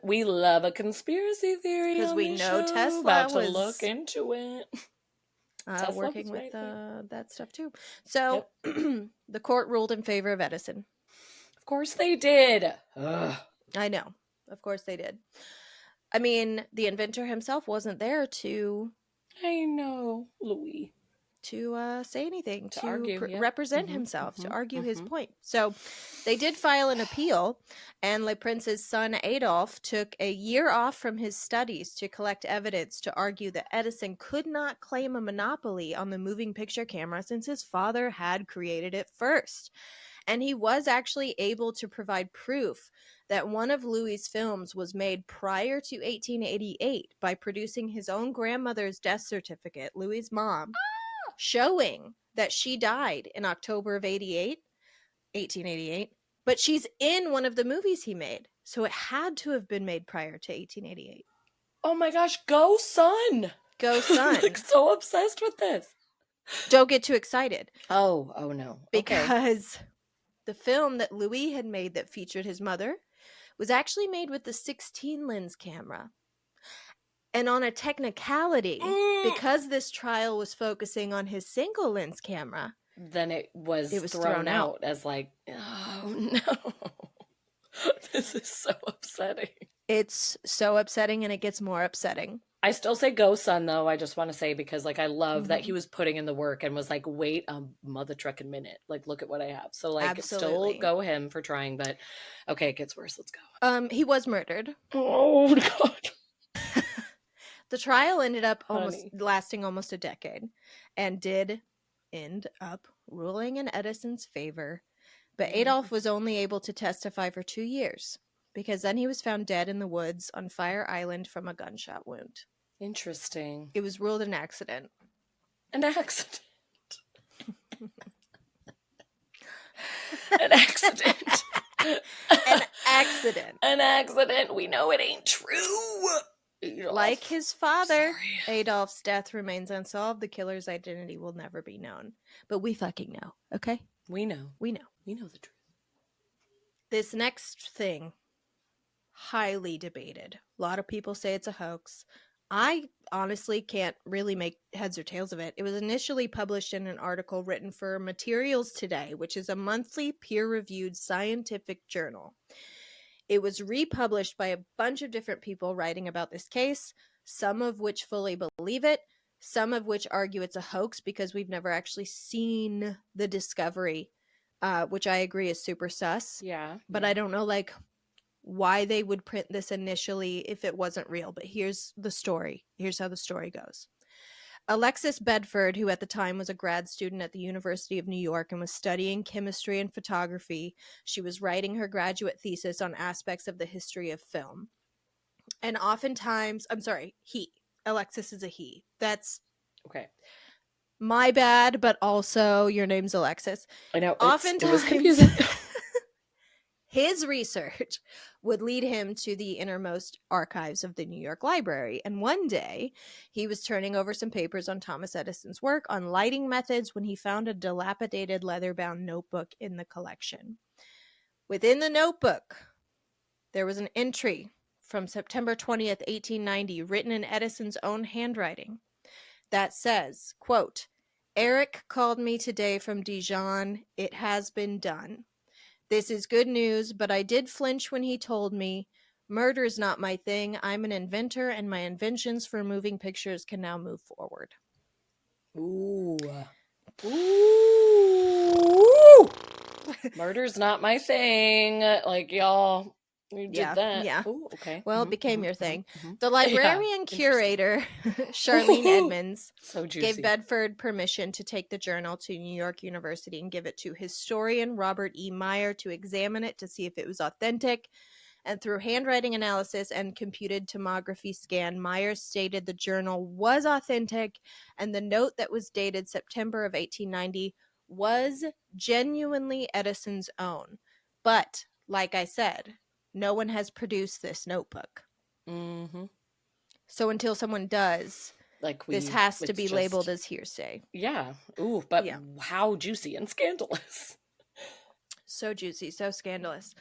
We love a conspiracy theory because we know Tesla about to was look into it. Working with that stuff too. So the court ruled in favor of Edison. Of course they did. Ugh. I know. Of course they did. I mean, the inventor himself wasn't there to... I know, Louis. To say anything, to argue, represent himself, to argue his point. So they did file an appeal, and Le Prince's son Adolf took a year off from his studies to collect evidence to argue that Edison could not claim a monopoly on the moving picture camera since his father had created it first. And he was actually able to provide proof that one of Louis's films was made prior to 1888 by producing his own grandmother's death certificate, Louis's mom, showing that she died in October of 1888, but she's in one of the movies he made. So it had to have been made prior to 1888. Oh my gosh, go son! Go son. I'm like so obsessed with this. Don't get too excited. Oh no. Because the film that Louis had made that featured his mother was actually made with the 16 lens camera. And on a technicality, because this trial was focusing on his single lens camera, then it was thrown out as like, oh no. This is so upsetting. It's so upsetting, and it gets more upsetting. I still say go son, though. I just want to say, because like I love that he was putting in the work and was like, wait a mother trucking minute, like look at what I have. So like Absolutely. Still go him for trying, but okay, it gets worse. Let's go. He was murdered. Oh god. The trial ended up lasting almost a decade, and did end up ruling in Edison's favor. But Adolf was only able to testify for 2 years, because then he was found dead in the woods on Fire Island from a gunshot wound. Interesting. It was ruled an accident. An accident. An accident. An accident. An accident. We know it ain't true. Adolf. Like his father, Adolf's death remains unsolved. The killer's identity will never be known. But we fucking know, okay? We know. We know. We know the truth. This next thing, highly debated. A lot of people say it's a hoax. I honestly can't really make heads or tails of it. It was initially published in an article written for Materials Today, which is a monthly peer-reviewed scientific journal. It was republished by a bunch of different people writing about this case, some of which fully believe it, some of which argue it's a hoax because we've never actually seen the discovery, which I agree is super sus. Yeah. But I don't know, like, why they would print this initially if it wasn't real. But here's the story. Here's how the story goes. Alexis Bedford, who at the time was a grad student at the University of New York and was studying chemistry and photography, she was writing her graduate thesis on aspects of the history of film. And oftentimes, Alexis is a he. That's okay. My bad, but also your name's Alexis. I know. Oftentimes, it was confusing. His research would lead him to the innermost archives of the New York Library. And one day, he was turning over some papers on Thomas Edison's work on lighting methods when he found a dilapidated leather-bound notebook in the collection. Within the notebook, there was an entry from September 20th, 1890, written in Edison's own handwriting. that says, quote, Eric called me today from Dijon. It has been done. This is good news, but I did flinch when he told me, murder's not my thing. I'm an inventor, and my inventions for moving pictures can now move forward. Ooh. Ooh. Murder's not my thing. Like, y'all, you did that. Yeah. Ooh, okay. Well, it became your thing. The librarian curator, Charlene Edmonds, so juicy. gave Bedford permission to take the journal to New York University and give it to historian Robert E. Meyer to examine it to see if it was authentic. And through handwriting analysis and computed tomography scan, Meyer stated the journal was authentic, and the note that was dated September of 1890 was genuinely Edison's own. But, like I said, no one has produced this notebook. Mm-hmm. So until someone does, this has to be labeled as hearsay. Yeah. Ooh, but how juicy and scandalous. So juicy, so scandalous.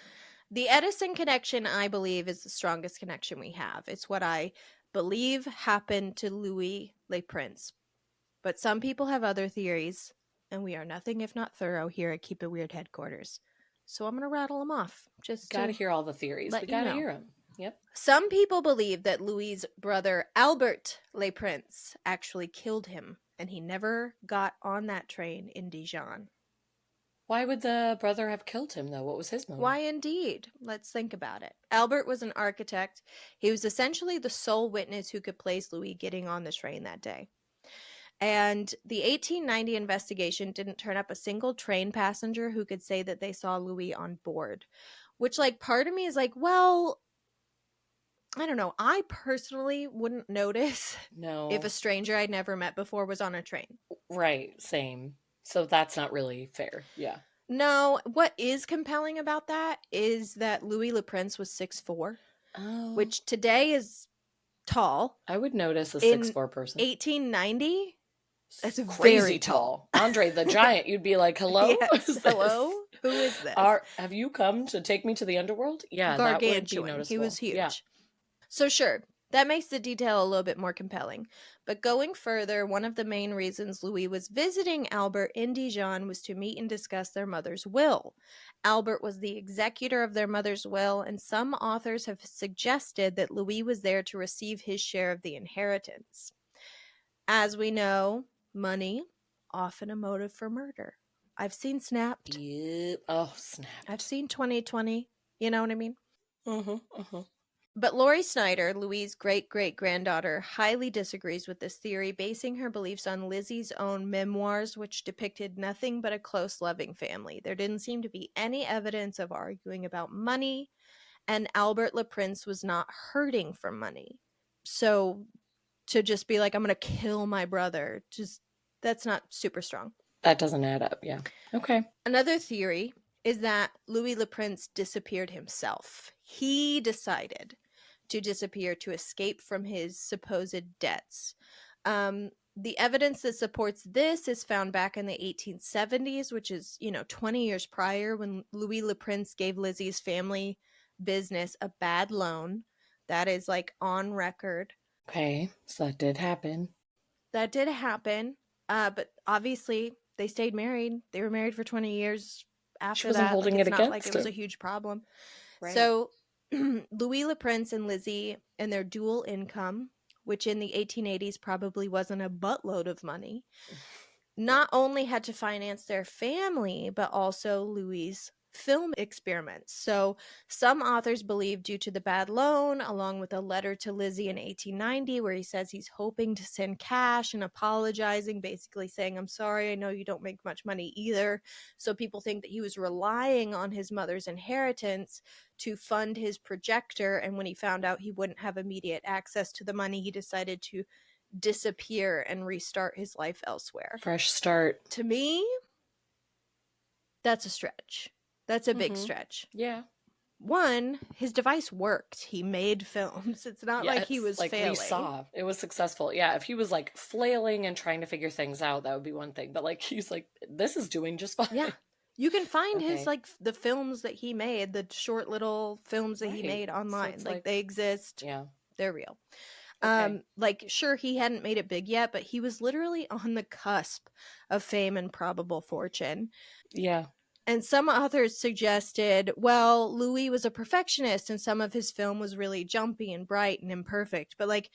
The Edison connection, I believe, is the strongest connection we have. It's what I believe happened to Louis Le Prince. But some people have other theories, and we are nothing if not thorough here at Keep It Weird headquarters. So I'm going to rattle them off. Just gotta hear all the theories. We gotta hear them. Yep. Some people believe that Louis's brother Albert Le Prince actually killed him, and he never got on that train in Dijon. Why would the brother have killed him, though? What was his motive? Why, indeed. Let's think about it. Albert was an architect. He was essentially the sole witness who could place Louis getting on the train that day. And the 1890 investigation didn't turn up a single train passenger who could say that they saw Louis on board. Which, like, part of me is like, well, I don't know. I personally wouldn't notice if a stranger I'd never met before was on a train. Right, same. So that's not really fair. Yeah. No, what is compelling about that is that Louis Le Prince was 6'4", which today is tall. I would notice a 6'4" person. 1890, that's crazy very tall. Andre the Giant, you'd be like, hello? Yes, hello? Who is this? Have you come to take me to the underworld? Yeah, Gargantuan. that would be noticeable. He was huge. Yeah. So sure, that makes the detail a little bit more compelling. But going further, one of the main reasons Louis was visiting Albert in Dijon was to meet and discuss their mother's will. Albert was the executor of their mother's will, and some authors have suggested that Louis was there to receive his share of the inheritance. As we know, money, often a motive for murder. I've seen Snapped. Yep. Oh, Snapped. I've seen 2020. You know what I mean? Mm-hmm. But Laurie Snyder, Louis' great-great-granddaughter, highly disagrees with this theory, basing her beliefs on Lizzie's own memoirs, which depicted nothing but a close, loving family. There didn't seem to be any evidence of arguing about money, and Albert Le Prince was not hurting for money. So to just be like, I'm going to kill my brother, that's not super strong. That doesn't add up, yeah. Okay. Another theory is that Louis Le Prince disappeared himself. He decided to disappear to escape from his supposed debts. The evidence that supports this is found back in the 1870s, which is, 20 years prior, when Louis Le Prince gave Lizzie's family business a bad loan. That is, like, on record. Okay, so that did happen. But obviously they stayed married. They were married for 20 years after she wasn't that. Holding it it's not against like it was a huge problem. Right. So Louis Le Prince and Lizzie and their dual income, which in the 1880s probably wasn't a buttload of money, not only had to finance their family, but also Louis' film experiments. So some authors believe due to the bad loan, along with a letter to Lizzie in 1890 where he says he's hoping to send cash and apologizing, basically saying, I'm sorry, I know you don't make much money either. So people think that he was relying on his mother's inheritance to fund his projector, and when he found out he wouldn't have immediate access to the money, he decided to disappear and restart his life elsewhere. Fresh start. To me, that's a stretch. That's a big stretch. Yeah. One, his device worked. He made films. It's not like he was failing. We saw. It was successful. Yeah, if he was like flailing and trying to figure things out, that would be one thing. But like he's like, this is doing just fine. Yeah. You can find his like the films that he made, the short little films that he made online. So like they exist. Yeah. They're real. Okay. Like, sure, he hadn't made it big yet, but he was literally on the cusp of fame and probable fortune. Yeah. And some authors suggested, well, Louis was a perfectionist and some of his film was really jumpy and bright and imperfect. But, like,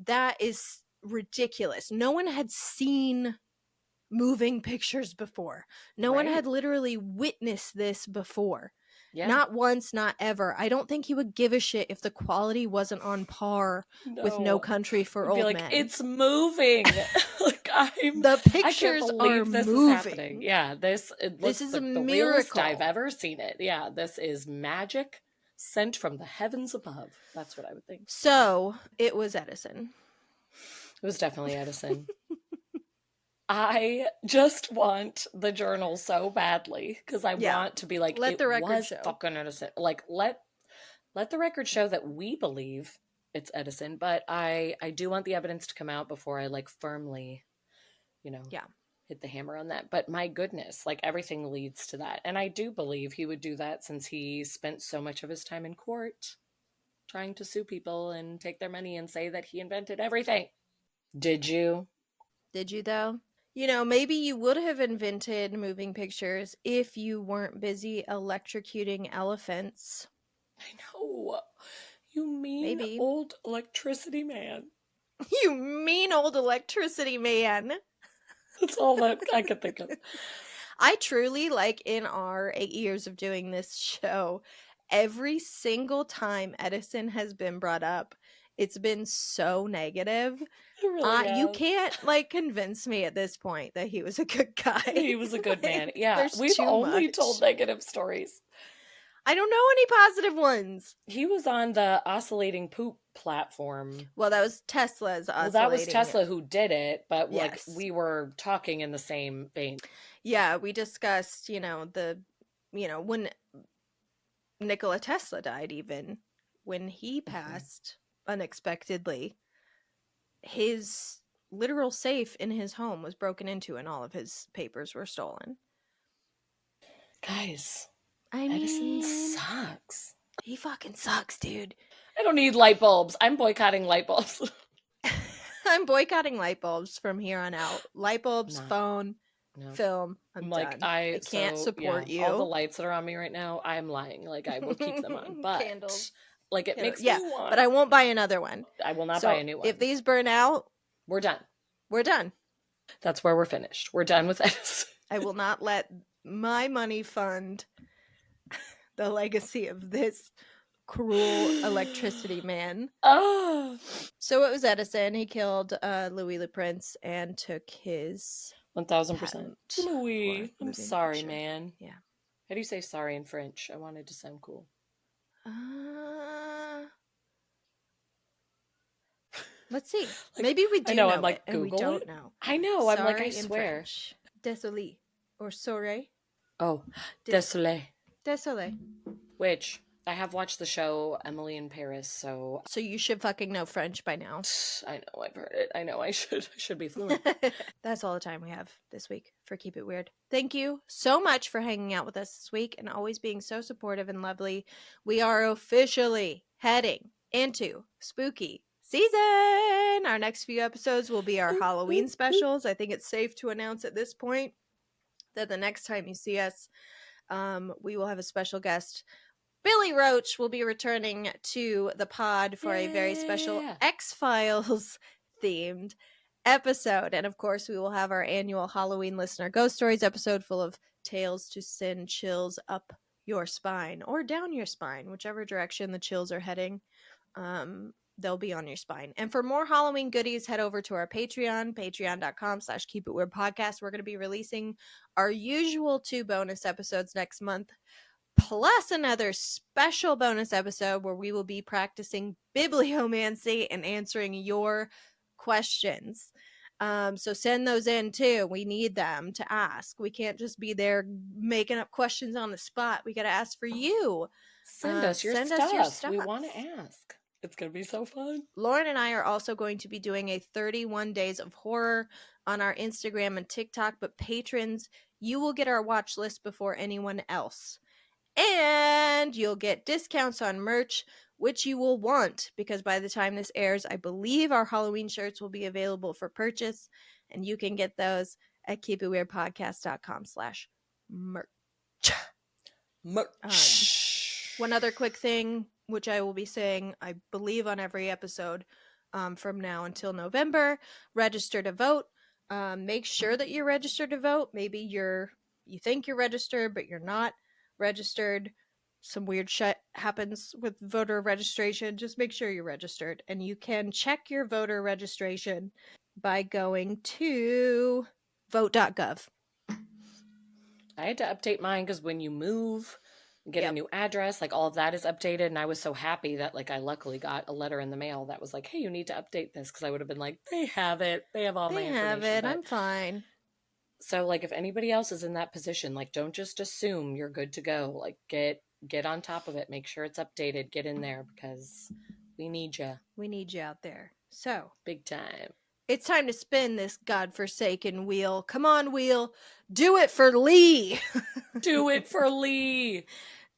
that is ridiculous. No one had seen moving pictures before. No one Right. had literally witnessed this before. Yeah. Not once, not ever. I don't think he would give a shit if the quality wasn't on par with No Country for I'd be Old like, Men. it's moving. Like The I can't pictures are believe this is moving. happening. Yeah, this looks is like a the realest miracle. I've ever seen it. Yeah, this is magic sent from the heavens above. That's what I would think. So it was Edison. It was definitely Edison. I just want the journal so badly because I want to be like, Let it the record was show. fucking Edison. Like, let the record show that we believe it's Edison, but I do want the evidence to come out before I like firmly, hit the hammer on that. But my goodness, like everything leads to that. And I do believe he would do that since he spent so much of his time in court trying to sue people and take their money and say that he invented everything. Did you? Did you, though? Maybe you would have invented moving pictures if you weren't busy electrocuting elephants. I know. You mean Maybe. old electricity man. You mean old electricity man. That's all that I could think of. I truly, like, in our 8 years of doing this show, every single time Edison has been brought up, it's been so negative. It really you can't, like, convince me at this point that he was a good guy. He was a good man. Yeah, There's we've too only much. told negative stories. I don't know any positive ones. He was on the oscillating poop platform. Well, that was Tesla's oscillating. Well, that was Tesla who did it, but Yes. like we were talking in the same vein. Yeah, we discussed, when Nikola Tesla died, even when he passed unexpectedly, his literal safe in his home was broken into and all of his papers were stolen. Guys, Edison sucks. He fucking sucks, dude. I don't need light bulbs. I'm boycotting light bulbs. I'm boycotting light bulbs from here on out. Light bulbs, phone, No. film. I'm like, done. I can't support you. All the lights that are on me right now, I'm lying. Like, I will keep them on. But candles. Like, it makes me want. But I won't buy another one. I will not buy a new one. If these burn out, we're done. We're done. That's where we're finished. We're done with Edison. I will not let my money fund the legacy of this cruel electricity man. Oh. So it was Edison. He killed Louis Le Prince and took his 1000%. Louis, I'm sorry, picture. Man. Yeah. How do you say sorry in French? I wanted to sound cool. Let's see. Maybe we do know. I'm like, Google we don't know. I know. Sorry, I'm like, I swear. Désolé or sorry. Oh, désolé. Désolé. Which I have watched the show Emily in Paris, so you should fucking know French by now. I know, I've heard it. I know I should be fluent. That's all the time we have this week for Keep It Weird. Thank you so much for hanging out with us this week and always being so supportive and lovely. We are officially heading into spooky season. Our next few episodes will be our Halloween specials. I think it's safe to announce at this point that the next time you see us, we will have a special guest. Billy Roach will be returning to the pod for a very special X-Files themed episode. And of course, we will have our annual Halloween Listener Ghost Stories episode full of tales to send chills up your spine or down your spine, whichever direction the chills are heading. They'll be on your spine. And for more Halloween goodies, head over to our Patreon, patreon.com/keepitweirdpodcast. We're going to be releasing our usual 2 bonus episodes next month, plus another special bonus episode where we will be practicing bibliomancy and answering your questions. So send those in too. We need them to ask. We can't just be there making up questions on the spot. We got to ask for you. Send us your stuff. We want to ask. It's going to be so fun. Lauren and I are also going to be doing a 31 Days of Horror on our Instagram and TikTok, but patrons, you will get our watch list before anyone else. And you'll get discounts on merch which you will want, because by the time this airs, I believe our Halloween shirts will be available for purchase, and you can get those at keepitweirdpodcast.com/merch. One other quick thing, which I will be saying, I believe, on every episode from now until November: register to vote. Make sure that you're registered to vote. Maybe you think you're registered, but you're not registered. Some weird shit happens with voter registration. Just make sure you're registered, and you can check your voter registration by going to vote.gov. I had to update mine because when you move, get a new address, like all of that is updated, and I was so happy that like I luckily got a letter in the mail that was like, hey, you need to update this, because I would have been like, they have all my information. I'm fine. So like if anybody else is in that position, like don't just assume you're good to go. Like get on top of it, make sure it's updated, get in there, because we need you out there. So big time. It's time to spin this godforsaken wheel. Come on, wheel. Do it for Lee. Do it for Lee.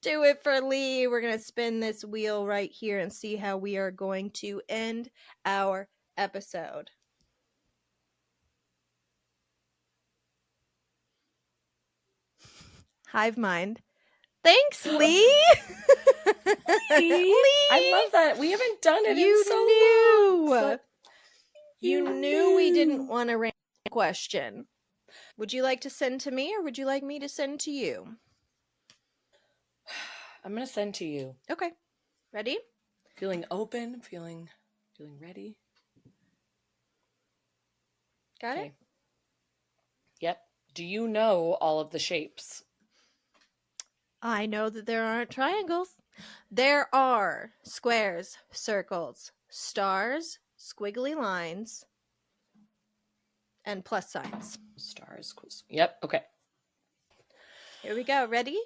Do it for Lee. We're going to spin this wheel right here and see how we are going to end our episode. Hive mind. Thanks, Lee. Lee. I love that. We haven't done it in so long. So you knew we didn't want a random question. Would you like to send to me, or would you like me to send to you? I'm going to send to you. Okay. Ready? Feeling open, feeling ready. Got it? Yep. Do you know all of the shapes? I know that there aren't triangles. There are squares, circles, stars, squiggly lines, and plus signs. Stars. Yep. Okay. Here we go. Ready?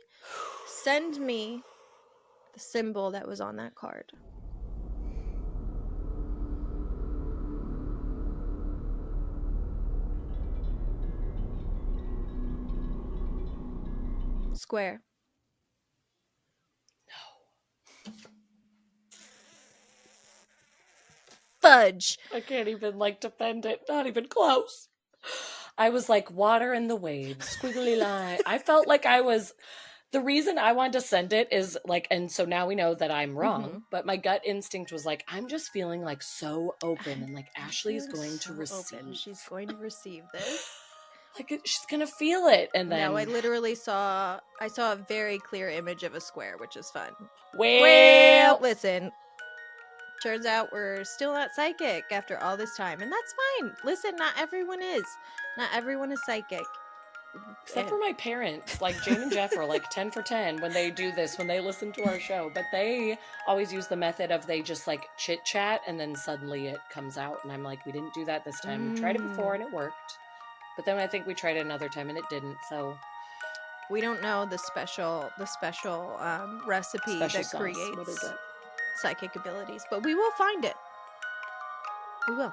Send me the symbol that was on that card. Square. Fudge. I can't even defend it. Not even close. I was like water in the waves, squiggly line. I felt like I was. The reason I wanted to send it is and so now we know that I'm wrong, but my gut instinct was I'm just feeling so open, and Ashley is going to receive. Open. She's going to receive this. She's gonna feel it, and then no, I literally saw a very clear image of a square, which is fun. Well, listen. Turns out we're still not psychic after all this time, and that's fine. Listen, not everyone is. Not everyone is psychic. Except for my parents. Jane and Jeff are 10 for 10 when they do this, when they listen to our show. But they always use the method of they just chit chat and then suddenly it comes out. And I'm we didn't do that this time. We tried it before and it worked. But then I think we tried it another time and it didn't. So we don't know the special recipe that sauce. Creates what is it? Psychic abilities. But we will find it. We will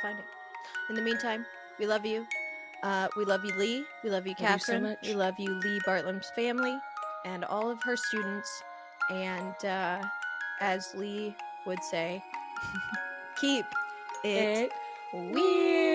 find it. In the meantime, we love you. We love you, Lee. We love you, Catherine. Love you so much. We love you, Lee Bartlam's family and all of her students. And as Lee would say, keep it weird.